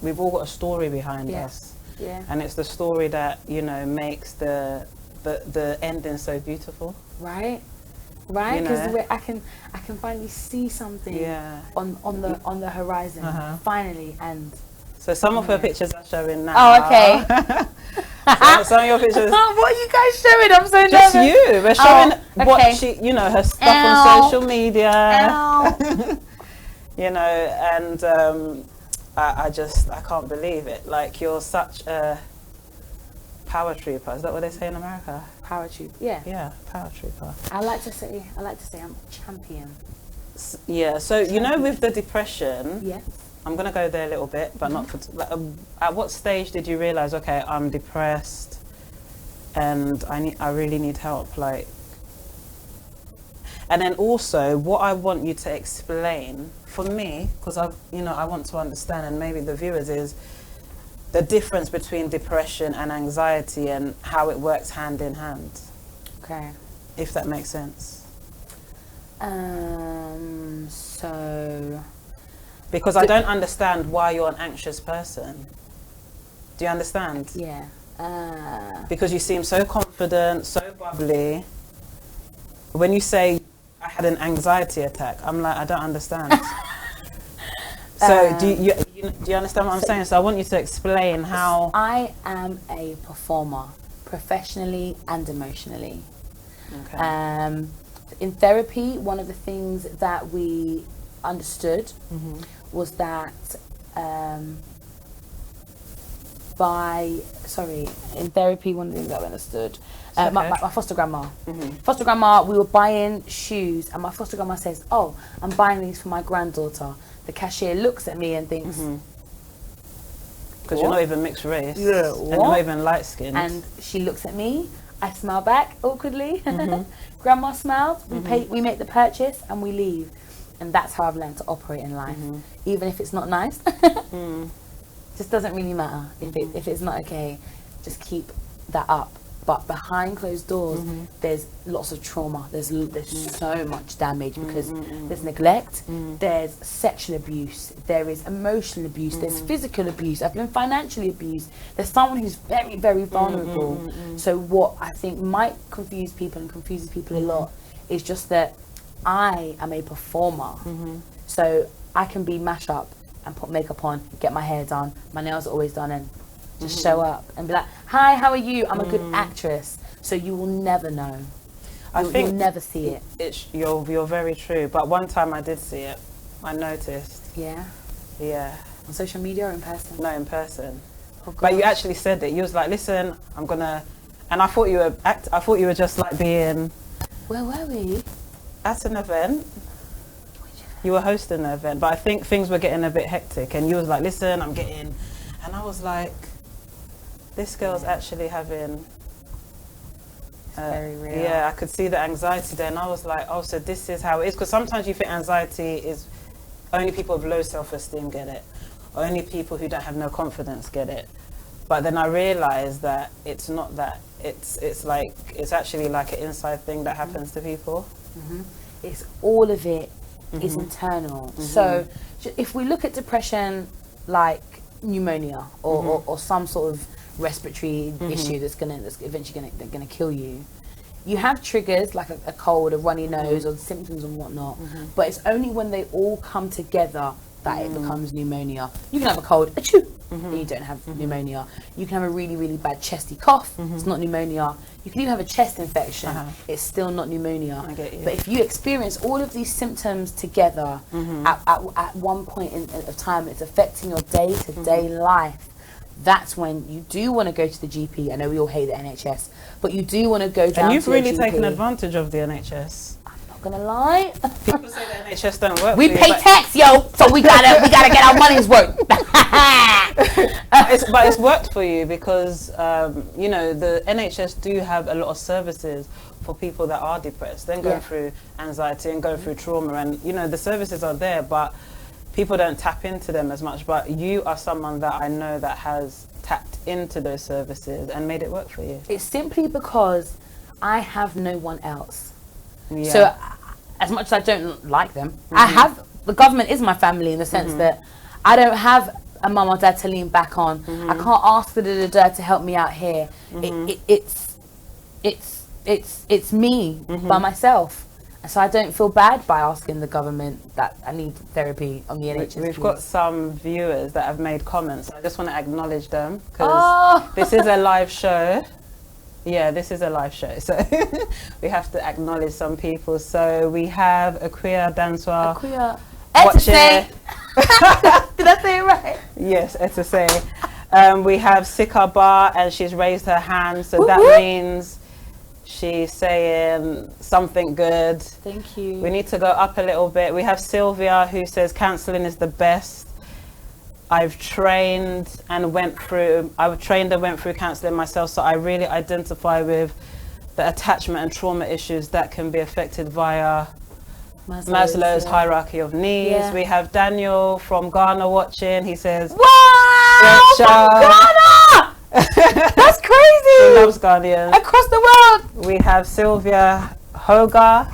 We've all got a story behind us, and it's the story that, you know, makes the ending so beautiful. Right, because I can finally see something on the horizon finally. And so some of her pictures are showing now. Oh, okay. Some of your pictures. What are you guys showing? I'm so Just nervous. you. We're showing okay. what she, you know, her stuff Ow. on social media. Ow. You know, and I can't believe it. Like, you're such a power trooper. Is that what they say in America? Power trooper. Yeah. Yeah, power trooper. I like to say I'm champion. Yeah. So you know, with the depression. Yes. I'm gonna go there a little bit, but not for. At what stage did you realize? Okay, I'm depressed, and I really need help. Like, and then also, what I want you to explain for me, because I want to understand, and maybe the viewers, is the difference between depression and anxiety and how it works hand in hand. Okay. If that makes sense. So. Because I don't understand why you're an anxious person. Do you understand? Yeah. Because you seem so confident, so bubbly. When you say I had an anxiety attack, I'm like, I don't understand. So do you understand what I'm saying? So I want you to explain how. I am a performer, professionally and emotionally. Okay. In therapy, one of the things that we understood was that in therapy, one of the things that I understood, my foster grandma. Foster grandma, we were buying shoes, and my foster grandma says, "Oh, I'm buying these for my granddaughter." The cashier looks at me and thinks, because you're not even mixed race, yeah, and you're not even light skinned. And she looks at me. I smile back awkwardly. Grandma smiles. We make the purchase and we leave. And that's how I've learned to operate in life. Even if it's not nice, just doesn't really matter. If it's not okay, just keep that up. But behind closed doors, there's lots of trauma. There's so much damage because there's neglect, there's sexual abuse, there is emotional abuse, there's physical abuse. I've been financially abused. There's someone who's very, very vulnerable. So what I think might confuse people and confuses people a lot is just that I am a performer. So I can be mash up and put makeup on, get my hair done, my nails are always done, and just show up and be like, "Hi, how are you? I'm a good actress." So you will never know. You'll never see it. You're very true. But one time I did see it. I noticed. Yeah. Yeah. On social media or in person? No, in person. Oh, but you actually said it. You was like, "Listen, I'm gonna," and I thought you were just like being. Where were we? At an event. You were hosting an event, but I think things were getting a bit hectic, and you was like, "Listen, I'm getting," and I was like, this girl's actually having very real. Yeah, I could see the anxiety there, and I was like, oh, so this is how it is. Because sometimes you think anxiety is only people with low self-esteem get it, or only people who don't have no confidence get it. But then I realized that it's not that. It's actually like an inside thing that happens to people. It's all of it is internal. So if we look at depression like pneumonia or some sort of respiratory issue that's eventually gonna kill you, you have triggers like a cold, a runny nose, or symptoms and whatnot. But it's only when they all come together that it becomes pneumonia. You can have a cold, achoo, and you don't have pneumonia. You can have a really, really bad chesty cough. It's not pneumonia. You can even have a chest infection. It's still not pneumonia. I get you. But if you experience all of these symptoms together at one point of time, it's affecting your day-to-day life. That's when you do want to go to the GP. I know we all hate the NHS, but you do want to go down to the GP. And you've really taken advantage of the NHS. I'm not gonna lie. People say the NHS don't work. We pay tax, yo, so we gotta get our money's worth. But it's worked for you because the NHS do have a lot of services for people that are depressed, then going through anxiety and going through trauma, and the services are there, but people don't tap into them as much. But you are someone that I know that has tapped into those services and made it work for you. It's simply because I have no one else. Yeah. So as much as I don't like them, the government is my family in the sense that I don't have a mum or dad to lean back on. I can't ask the to help me out here. It's me by myself. So I don't feel bad by asking the government that I need therapy on the NHS. We've got some viewers that have made comments. I just want to acknowledge them because this is a live show. Yeah, this is a live show, so we have to acknowledge some people. So we have Akuya Danswa. Akuya. Watching. Did I say it right? Yes, Etase. We have Sika Bar, and she's raised her hand, so that means she's saying something good. Thank you. We need to go up a little bit. We have Sylvia who says counselling is the best. I've trained and went through counselling myself, so I really identify with the attachment and trauma issues that can be affected via Maslow's hierarchy of needs. Yeah. We have Daniel from Ghana watching. He says, wow, Ghana! That's crazy. He loves Ghanaians. Across the world. We have Sylvia Hoga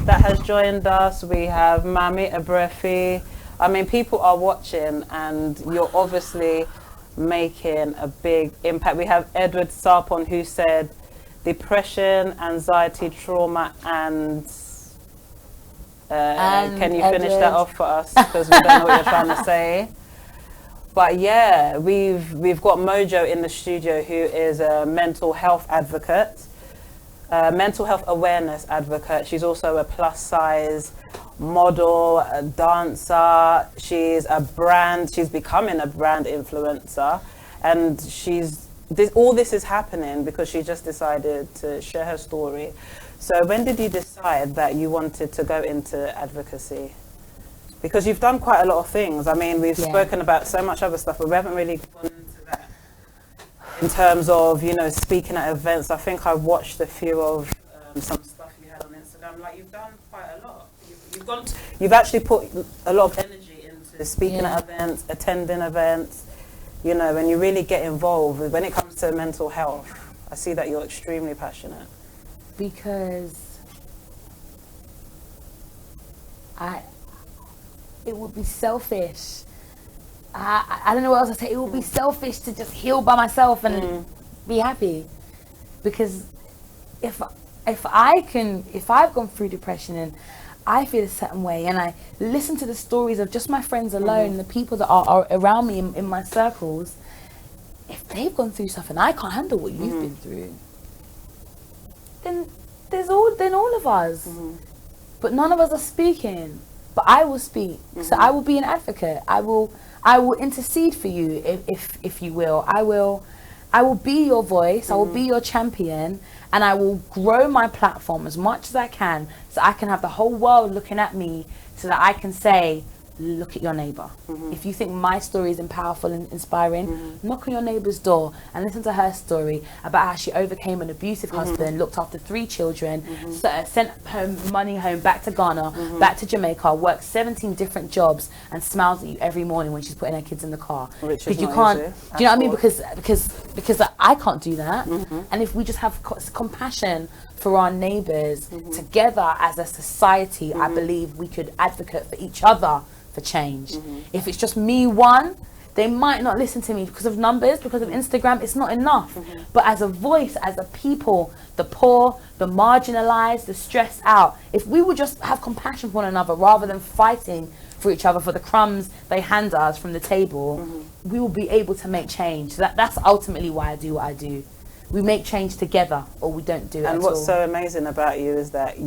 that has joined us. We have Mami Abrefi. I mean, people are watching, and you're obviously making a big impact. We have Edward Sarpon who said depression, anxiety, trauma, and can you finish that off for us, because we don't know what you're trying to say. But yeah, we've got Mojo in the studio, who is a mental health advocate, mental health awareness advocate. She's also a plus size model, a dancer. She's becoming a brand influencer, and all this is happening because she just decided to share her story. So when did you decide that you wanted to go into advocacy? Because you've done quite a lot of things. I mean, we've spoken about so much other stuff, but we haven't really gone into that in terms of, speaking at events. I think I watched a few of some stuff you had on Instagram. Like, you've done quite a lot. You've actually put a lot of energy into speaking at events, attending events, and you really get involved. When it comes to mental health, I see that you're extremely passionate. Because it would be selfish. I don't know what else to say. It would be selfish to just heal by myself and be happy. Because if I've gone through depression and I feel a certain way, and I listen to the stories of just my friends alone, the people that are around me in my circles, if they've gone through stuff and I can't handle what you've been through, then all of us. But none of us are speaking. But I will speak. So I will be an advocate. I will intercede for you, if you will. I will be your voice. I will be your champion, and I will grow my platform as much as I can, so I can have the whole world looking at me, so that I can say, look at your neighbor. If you think my story is powerful and inspiring, knock on your neighbor's door and listen to her story about how she overcame an abusive husband, looked after 3 children, sent her money home back to Ghana, back to Jamaica, worked 17 different jobs, and smiles at you every morning when she's putting her kids in the car. Because you can't, do you know what I mean? Because I can't do that. And if we just have compassion for our neighbors together as a society, I believe we could advocate for each other for change. If it's just me one, they might not listen to me because of numbers, because of Instagram. It's not enough. But as a voice, as a people, the poor, the marginalized, the stressed out, if we would just have compassion for one another rather than fighting for each other for the crumbs they hand us from the table, we will be able to make change. So that's ultimately why I do what I do. We make change together, or we don't do it at all. And what's so amazing about you is that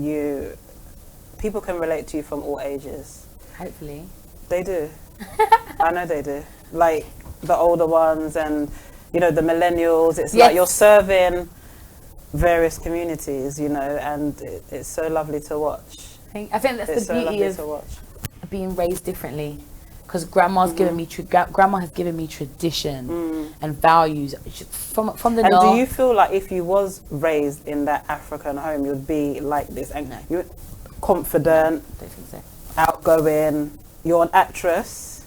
people can relate to you from all ages. Hopefully. They do. I know they do. Like the older ones and, the millennials. It's like you're serving various communities, and it's so lovely to watch. I think that's the beauty of being raised differently. Because grandma has given me tradition and values from the north. And do you feel like if you was raised in that African home, you'd be like this? And you're confident, don't think so. Outgoing, you're an actress.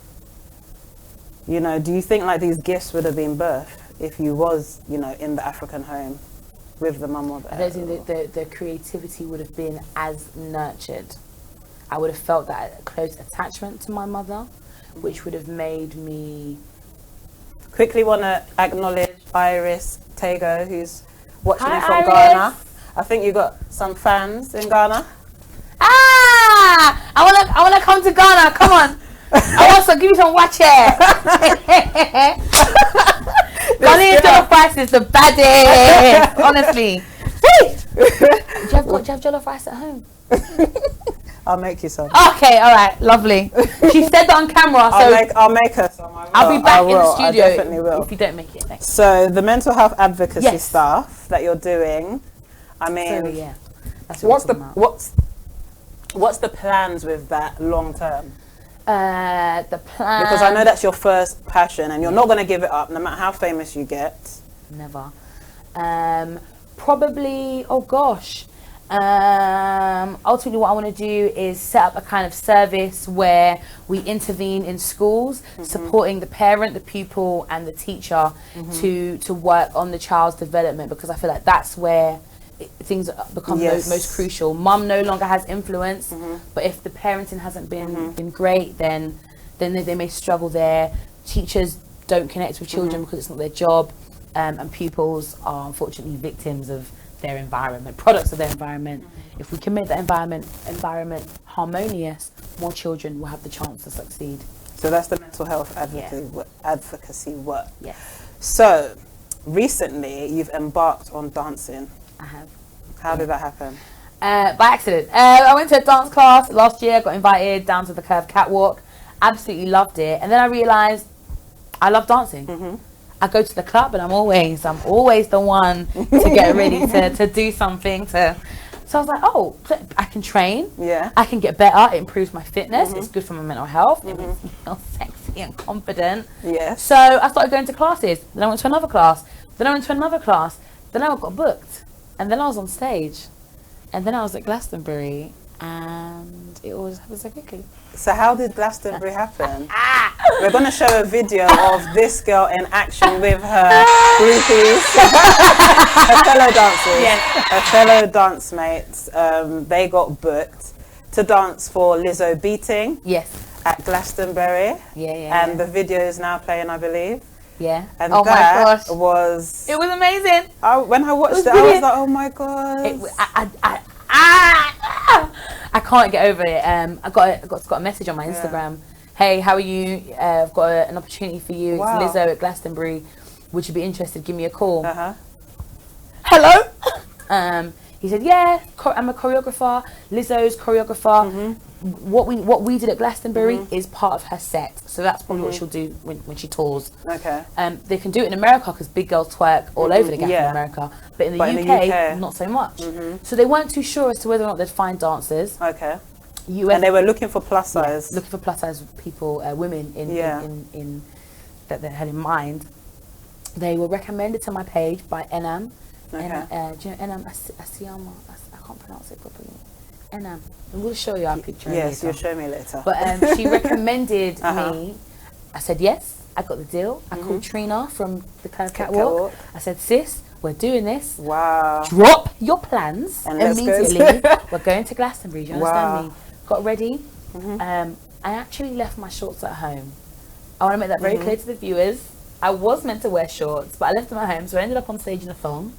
Do you think like these gifts would have been birthed if you was, in the African home with the mum or the I don't think that the creativity would have been as nurtured. I would have felt that close attachment to my mother, which would have made me... Quickly want to acknowledge Iris Tego, who's watching you from Iris. Ghana. I think you got some fans in Ghana. I wanna come to Ghana. Come on. I want some. Give me some watch here. Ghanaian jollof rice is the baddest. Honestly. Do you have jollof rice at home? I'll make you some. Okay, all right, lovely. She said that on camera, so I'll make her some. I'll be back in the studio. I definitely will. If you don't make it next. So the mental health advocacy stuff that you're doing, I mean, So, yeah, that's what's the plans with that long term? The plan? Because I know that's your first passion, and you're not going to give it up, no matter how famous you get. Never. Probably. Oh gosh. Ultimately what I want to do is set up a kind of service where we intervene in schools, supporting the parent, the pupil and the teacher to work on the child's development, because I feel like that's where things become most crucial. Mum no longer has influence, but if the parenting hasn't been great, then they may struggle there. Teachers don't connect with children because it's not their job, and pupils are unfortunately victims of their environment, products of their environment. If we can make that environment harmonious, more children will have the chance to succeed. So that's the mental health advocacy work. Yes. So recently you've embarked on dancing. I have. How did that happen? By accident. I went to a dance class last year, got invited down to the Curve Catwalk, absolutely loved it, and then I realised I love dancing. I go to the club and I'm always the one to get ready to do something. So I was like, oh, I can train. Yeah. I can get better. It improves my fitness. It's good for my mental health. It makes me feel sexy and confident. Yes. So I started going to classes. Then I went to another class. Then I went to another class. Then I got booked. And then I was on stage. And then I was at Glastonbury. And it always happened so quickly. So how did Glastonbury happen? We're going to show a video of this girl in action with her groupies, her fellow dancers, her fellow dance mates. They got booked to dance for Lizzo Beating at Glastonbury. And the video is now playing, I believe. And oh that my gosh. was... It was amazing. When I watched it, I was like, oh my god. I can't get over it. I got a message on my Instagram. Hey, how are you? I've got an opportunity for you. Wow. It's Lizzo at Glastonbury. Would you be interested? Give me a call. Hello. He said, yeah, I'm a choreographer. Lizzo's choreographer. What we did at Glastonbury is part of her set. So that's probably what she'll do when she tours. Okay. They can do it in America because big girls twerk all over the gap in America. But in the UK, not so much. So they weren't too sure as to whether or not they'd find dancers. Okay. And they were looking for plus size. Looking for plus size people, women in that they had in mind. They were recommended to my page by Enam. And do you know Enam Asiyama? I can't pronounce it properly. Enam. And we'll show you our picture later. Yes, you'll show me later. But she recommended me. I said yes. I got the deal. I called Trina from the Curve Catwalk. I said, sis, we're doing this. Wow. Drop your plans and immediately. We're going to Glastonbury. Do you understand me? Got ready. I actually left my shorts at home. I want to make that very clear to the viewers. I was meant to wear shorts, but I left them at home, so I ended up on stage in a thong.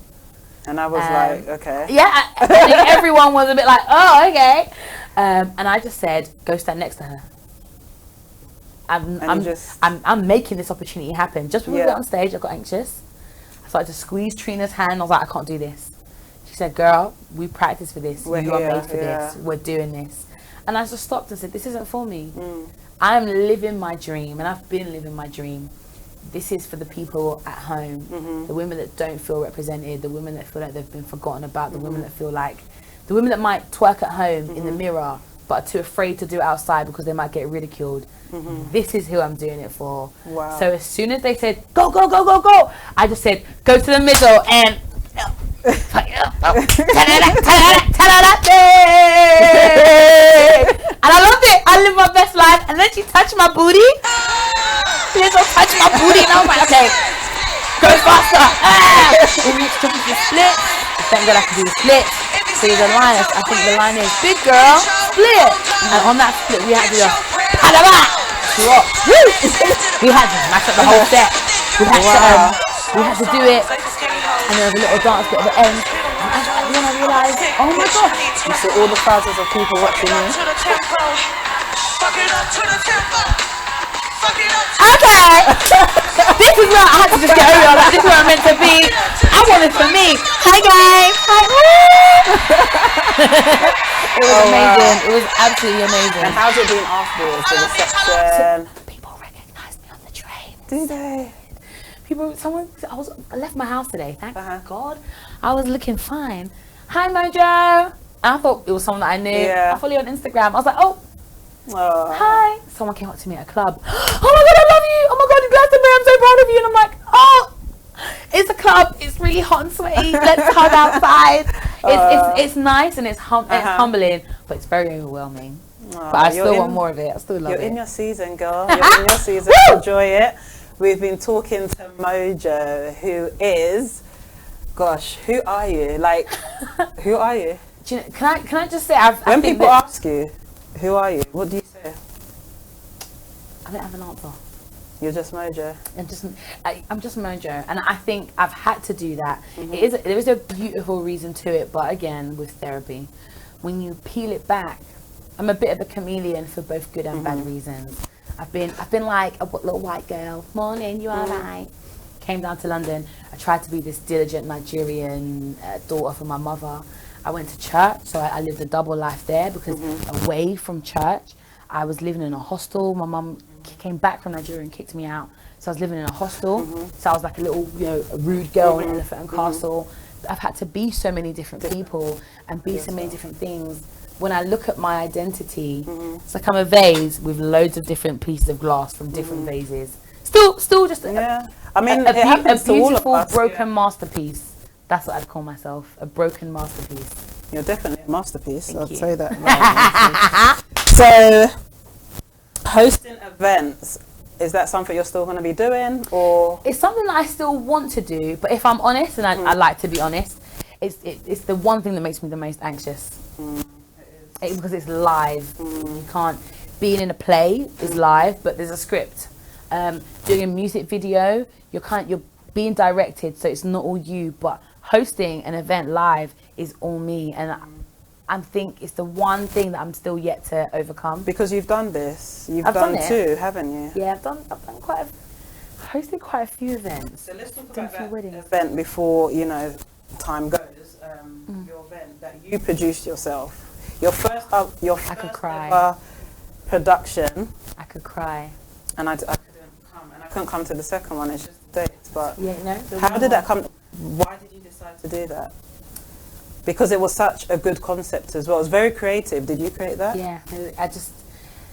And I was like, okay. Yeah, I think everyone was a bit like, oh, okay. And I just said, go stand next to her. I'm making this opportunity happen. Just before we got on stage, I got anxious. I started to squeeze Trina's hand. I was like, I can't do this. She said, girl, we practiced for this. You are made for this. We're doing this. And I just stopped and said, this isn't for me. I'm living my dream, and I've been living my dream. This is for the people at home, the women that don't feel represented, the women that feel like they've been forgotten about, the women that feel like, the women that might twerk at home in the mirror, but are too afraid to do it outside because they might get ridiculed. This is who I'm doing it for. Wow. So as soon as they said, go, go, go, go, go, I just said, go to the middle and... And I loved it. I lived my best life. And then she touched my booty. Lizzo touched my booty, and I was like, okay, go faster. And next jump is the split. Thank God I can do the split. So the line is, I think the line is, big girl, split. And on that split, we had to do a padaba drop. We had to match up the whole set. We had to do it. And there was a little dance bit at the end. And at the when I realised, oh my god. You see all the thousands of people watching you. Okay. This is not, I had to just get over that. This is where I'm meant to be. I want it for me. Hi guys. Hi. It was amazing. Wow. It was absolutely amazing. And how's it been afterwards? The reception? People recognised me on the train. Do they? I left my house today, thank God. I was looking fine. Hi Mojo. I thought it was someone that I knew. Yeah. I follow you on Instagram. I was like, oh, hi. Someone came up to me at a club. Oh my god, I love you. Oh my god, you're glad to me. I'm so proud of you. And I'm like, oh, it's a club. It's really hot and sweaty. Let's hug outside. It's nice and it's humbling, but it's very overwhelming. But I still want more of it. I still love it. You're in your season, girl. You're in your season. Enjoy it. We've been talking to Mojo, who is, gosh, who are you? Like, who are you? Do you know, can I just say, when people ask you, who are you? What do you say? I don't have an answer. You're just Mojo. I'm just Mojo, and I think I've had to do that. There is a beautiful reason to it, but again, with therapy, when you peel it back, I'm a bit of a chameleon for both good and bad reasons. I've been like a little white girl. Morning, you alright? Came down to London. I tried to be this diligent Nigerian daughter for my mother. I went to church, so I lived a double life there because away from church, I was living in a hostel. My mum came back from Nigeria and kicked me out, so I was living in a hostel. So I was like a little, a rude girl in Elephant and Castle. I've had to be so many different people and be so many different things. When I look at my identity, it's like I'm a vase with loads of different pieces of glass from different vases. Still just I mean, a beautiful broken masterpiece. That's what I'd call myself, a broken masterpiece. You're definitely a masterpiece. Thank you. Say that. So, hosting events, is that something you're still going to be doing, or? It's something that I still want to do, but if I'm honest, and I like to be honest, it's the one thing that makes me the most anxious. Because it's live. You can't, being in a play is live, but there's a script. Doing a music video, you're being directed, so it's not all you, but hosting an event live is all me, and I think it's the one thing that I'm still yet to overcome. Because you've done this, I've done two, haven't you? Yeah, I've done hosted quite a few events. So let's talk about that event before time goes. Your event that you produced yourself. Your first ever production. I could cry. And I couldn't come to the second one. It's just dates. But how did that come? Why did you decide to do that? Because it was such a good concept as well. It was very creative. Did you create that? Yeah,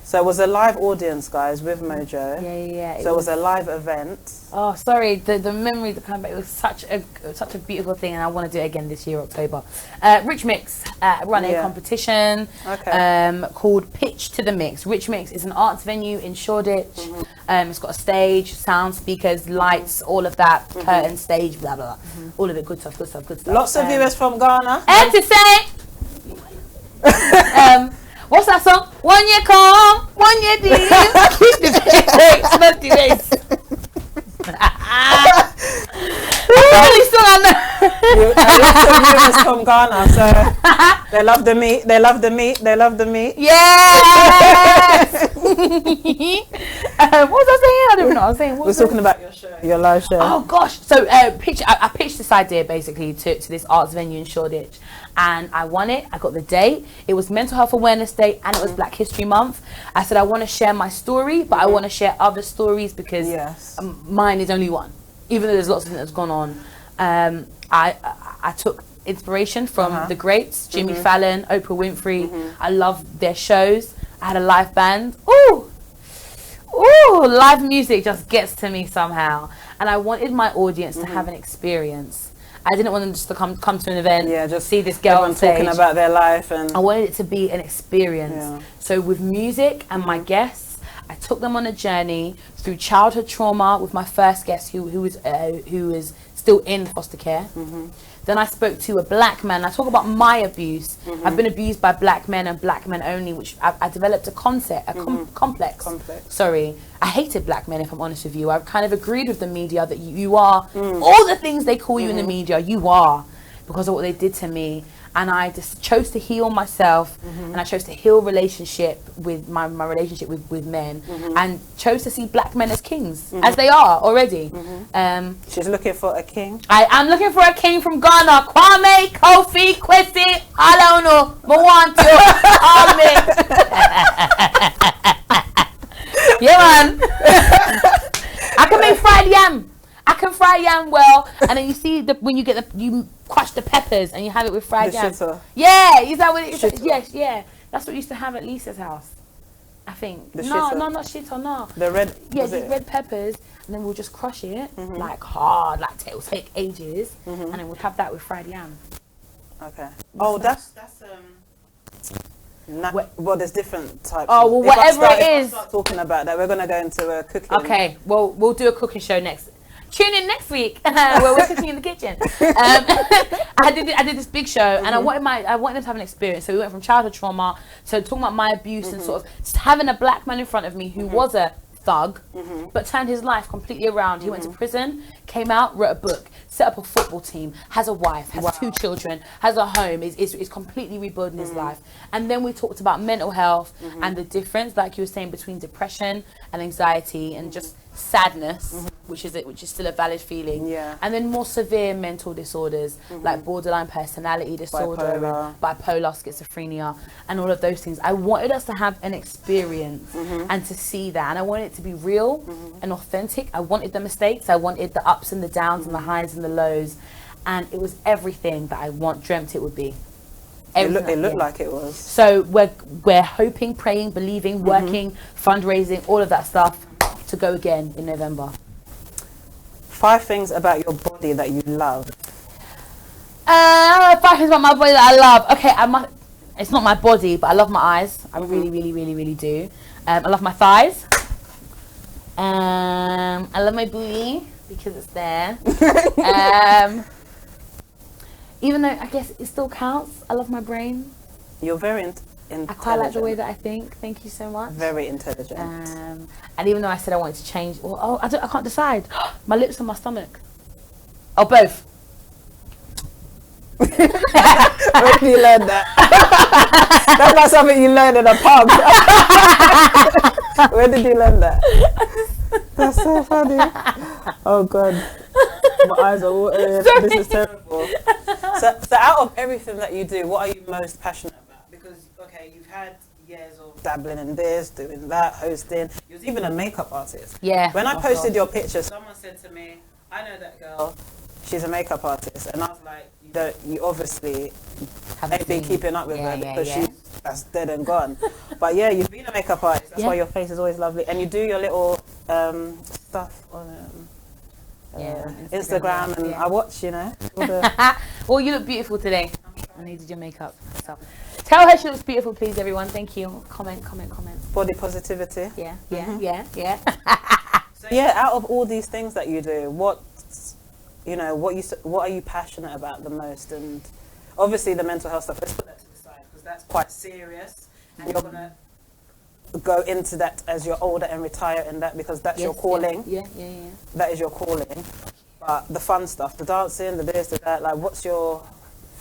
So it was a live audience, guys, with Mojo. Yeah. So it was a live event. Oh, sorry, the memory that came back. It was such a beautiful thing, and I want to do it again this year, October. Rich Mix run a competition called Pitch to the Mix. Rich Mix is an arts venue in Shoreditch. It's got a stage, sound, speakers, lights, all of that, curtain, stage, blah blah, all of it. Good stuff. Lots of viewers from Ghana. And to say. What's that song? One year come, 1 year leave. Keep the bass. That's the only song I know. Lots of from Ghana, so they love the meat. Yes. What was I saying? I don't know. I was saying. We're talking about your show, your live show. Oh gosh. So I pitched this idea basically to this arts venue in Shoreditch. And I won it. I got the date. It was Mental Health Awareness Day, and it was Black History Month. I said I want to share my story, but I want to share other stories because mine is only one. Even though there's lots of things that's gone on, I took inspiration from the greats, Jimmy Fallon, Oprah Winfrey. I love their shows. I had a live band. Ooh, live music just gets to me somehow, and I wanted my audience to have an experience. I didn't want them just to come to an event, just see this girl on stage talking about their life, and I wanted it to be an experience. So with music and my guests, I took them on a journey through childhood trauma with my first guest, who was still in foster care. Then I spoke to a black man. I talk about my abuse. I've been abused by black men and black men only, which I developed a concept, complex. Sorry, I hated black men, if I'm honest with you. I've kind of agreed with the media that you are all the things they call you in the media. You are, because of what they did to me. and I just chose to heal myself, and I chose to heal relationship with my relationship with men, and chose to see black men as kings, as they are already. She's looking for a king. I am looking for a king from Ghana. Kwame, Kofi, Kwesi, Alono, Mwanto, Amen. Yeah, man. I can make fried yam. I can fry yam well, and then you see when you crush the peppers and you have it with fried yam. Shitter. Yeah, is that what it is? Yes, yeah. That's what we used to have at Lisa's house, I think. The no, shitter. not shitter, no. The red. Yeah, the red peppers, and then we'll just crush it like hard, like it'll take ages, and then we'll have that with fried yam. Okay. Oh, that's well, there's different types. Oh, well, whatever it is. If I start talking about that, we're gonna go into a cooking. Okay, well, we'll do a cooking show next. Tune in next week where we're cooking in the kitchen. I did this big show, and I wanted them to have an experience. So we went from childhood trauma to talking about my abuse and sort of having a black man in front of me who was a thug, but turned his life completely around. He went to prison, came out, wrote a book, set up a football team, has a wife, has 2 children, has a home, is completely rebuilding his life. And then we talked about mental health and the difference, like you were saying, between depression and anxiety and just sadness, which is still a valid feeling, and then more severe mental disorders like borderline personality disorder, bipolar, schizophrenia, and all of those things. I wanted us to have an experience and to see that, and I wanted it to be real and authentic. I wanted the mistakes, I wanted the ups and the downs and the highs and the lows, and it was everything that I dreamt it would be. It looked like it was. So we're hoping, praying, believing, working, fundraising, all of that stuff to go again in November. 5 things about your body that you love. 5 things about my body that I love. Okay, it's not my body, but I love my eyes. I really, really, really, really do. I love my thighs. I love my booty because it's there. Even though I guess it still counts, I love my brain. You're very intelligent. I quite like the way that I think. Thank you so much. Very intelligent. And even though I said I wanted to change, I can't decide. My lips and my stomach. Oh, both. Where did you learn that? That's not something you learn in a pub. Where did you learn that? That's so funny. Oh God, my eyes are watering. This is terrible. So out of everything that you do, what are you most passionate about? Because okay, you've had years of dabbling in this, doing that, hosting. You was even a makeup artist. Yeah. When I posted your picture, someone said to me, "I know that girl. She's a makeup artist," and I was like, "You obviously ain't been keeping up with her because that's dead and gone." But yeah, you've been a makeup artist. That's why your face is always lovely, and you do your little stuff on Instagram, and I watch, all the well, you look beautiful today. I needed your makeup. So tell her she looks beautiful, please, everyone. Thank you. Comment. body positivity. Yeah. So yeah, out of all these things that you do, what are you passionate about the most? And obviously the mental health stuff, let's put that to the side because that's quite serious, and you're gonna go into that as you're older and retire in that because that's your calling. Yeah. That is your calling. But the fun stuff, the dancing, the this, the that, like what's your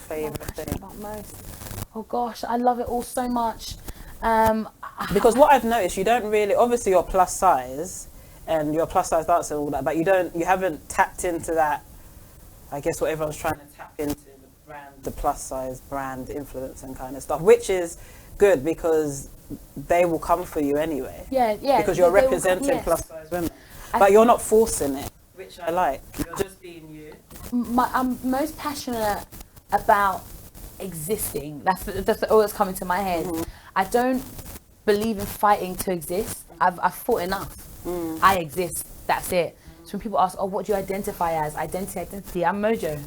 favourite thing? About most? Oh gosh, I love it all so much. Because what I've noticed, you don't really, obviously you're plus size and you're a plus size dancer and all that, but you haven't tapped into that, I guess what everyone's trying to tap into, the plus size brand influence and kind of stuff, which is good because they will come for you anyway. Yeah. Because you're representing plus size women. But you're not forcing it, which I like. You're just being you. I'm most passionate about existing. That's all that's coming to my head. I don't believe in fighting to exist. I've fought enough. I exist. That's it. So when people ask, "Oh, what do you identify as?" Identity. I'm Mojo.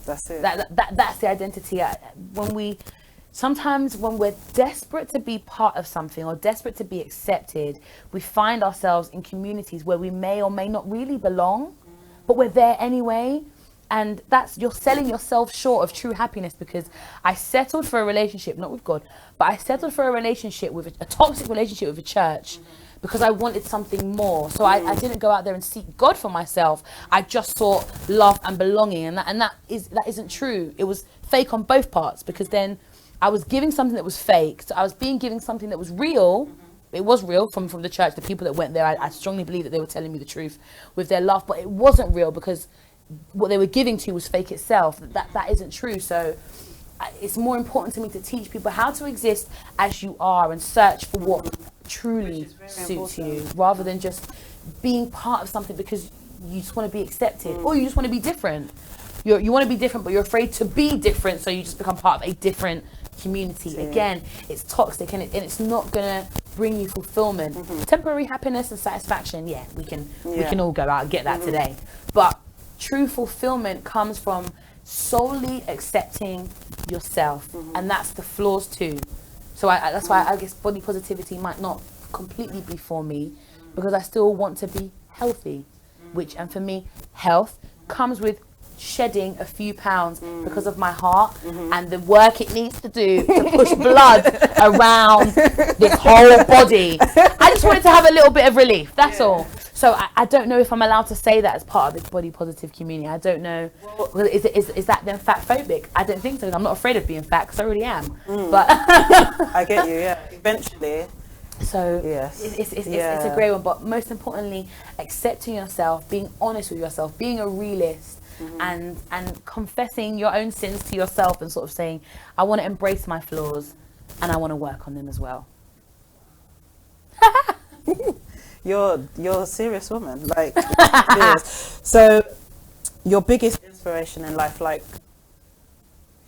That's it. That's the identity. Sometimes when we're desperate to be part of something or desperate to be accepted, we find ourselves in communities where we may or may not really belong, but we're there anyway. And you're selling yourself short of true happiness, because I settled for a relationship, not with God, but I settled for a relationship with a toxic relationship with a church because I wanted something more. So I didn't go out there and seek God for myself. I just sought love and belonging, and that isn't true. It was fake on both parts, because then I was giving something that was fake. So I was being given something that was real. It was real from the church. The people that went there, I strongly believe that they were telling me the truth with their love, but it wasn't real because what they were giving to you was fake itself. That isn't true. So it's more important to me to teach people how to exist as you are and search for what truly suits you, rather than just being part of something because you just want to be accepted or you just want to be different. You want to be different, but you're afraid to be different, so you just become part of a different community. Again, it's toxic, and it's not gonna bring you fulfillment. Temporary happiness and satisfaction, we can all go out and get that today, but true fulfillment comes from solely accepting yourself, and that's the flaws too. So that's why I guess body positivity might not completely be for me, because I still want to be healthy, and for me, health comes with shedding a few pounds because of my heart and the work it needs to do to push blood around this whole body. I just wanted to have a little bit of relief, that's all. So I don't know if I'm allowed to say that as part of the body positive community. I don't know. Well, is that then fat phobic? I don't think so. I'm not afraid of being fat, because I already am. But I get you, eventually. So it's a great one, but most importantly, accepting yourself, being honest with yourself, being a realist, and confessing your own sins to yourself, and sort of saying, I want to embrace my flaws and I want to work on them as well. You're a serious woman, like serious. So your biggest inspiration in life, like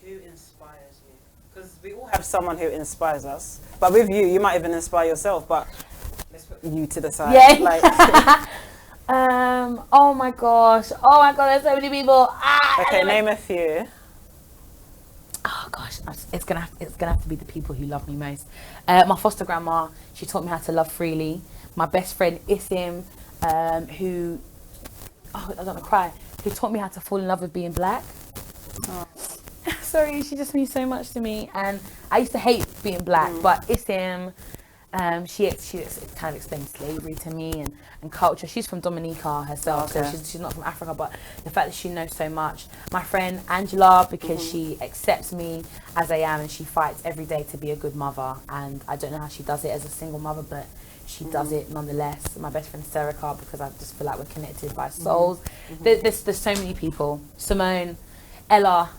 who inspires you? Because we all have someone who inspires us, but with you, you might even inspire yourself, but let's put you to the side. Like oh my gosh, there's so many people. Okay, name a few. Oh gosh, it's gonna have to be the people who love me most. My foster grandma, she taught me how to love freely. My best friend Isim, who I don't want to cry, who taught me how to fall in love with being black. Sorry, she just means so much to me, and I used to hate being black, but Isim, she kind of explained slavery to me and culture. She's from Dominica herself, so she's not from Africa, but the fact that she knows so much. My friend Angela, because she accepts me as I am, and she fights every day to be a good mother, and I don't know how she does it as a single mother, but she does it nonetheless. My best friend Serica, because I just feel like we're connected by souls. There's so many people. Simone, Ella,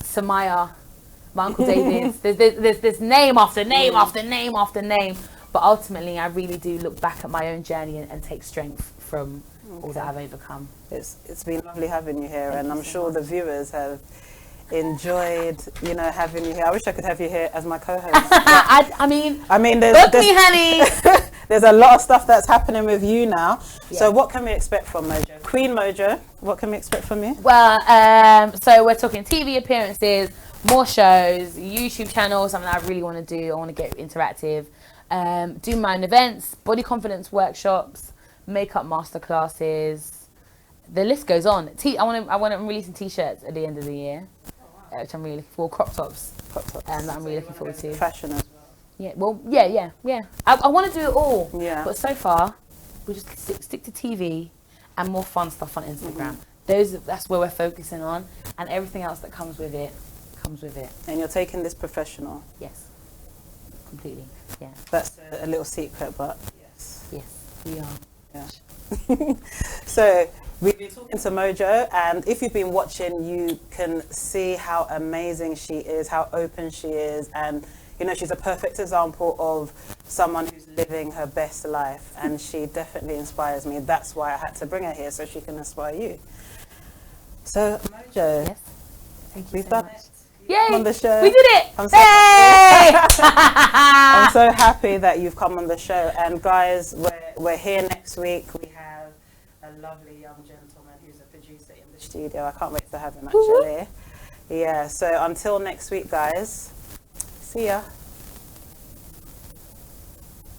Samaya, my Uncle David. There's name after name after name after name. But ultimately, I really do look back at my own journey and take strength from all that I've overcome. It's been lovely having you here, and I'm sure the viewers have enjoyed, having you here. I wish I could have you here as my co-host. I mean, there's me, honey. There's a lot of stuff that's happening with you now. So what can we expect from Mojo? Queen Mojo, what can we expect from you? Well, so we're talking TV appearances, more shows, YouTube channel, something that I really want to do. I want to get interactive. Do my own events, body confidence workshops, makeup masterclasses. The list goes on. I'm releasing t-shirts at the end of the year, which I'm really looking for. Crop tops. That I'm really looking forward to. Fashion as well. Yeah. Well. Yeah. I want to do it all. Yeah. But so far, we just stick to TV and more fun stuff on Instagram. That's where we're focusing on, and everything else that comes with it. And you're taking this professional. Yes. Completely. Yeah. That's a little secret, but yes, we are. Yeah. So we've been talking to Mojo, and if you've been watching, you can see how amazing she is, how open she is, and she's a perfect example of someone who's living her best life, and she definitely inspires me. That's why I had to bring her here, so she can inspire you. So Mojo, yes, thank you. We've so done much. it. Yay! On the show. We did it! Hey! I'm so happy that you've come on the show. And guys, we're here next week. We have a lovely young gentleman who's a producer in the studio. I can't wait to have him, actually. Yeah, so until next week, guys. See ya.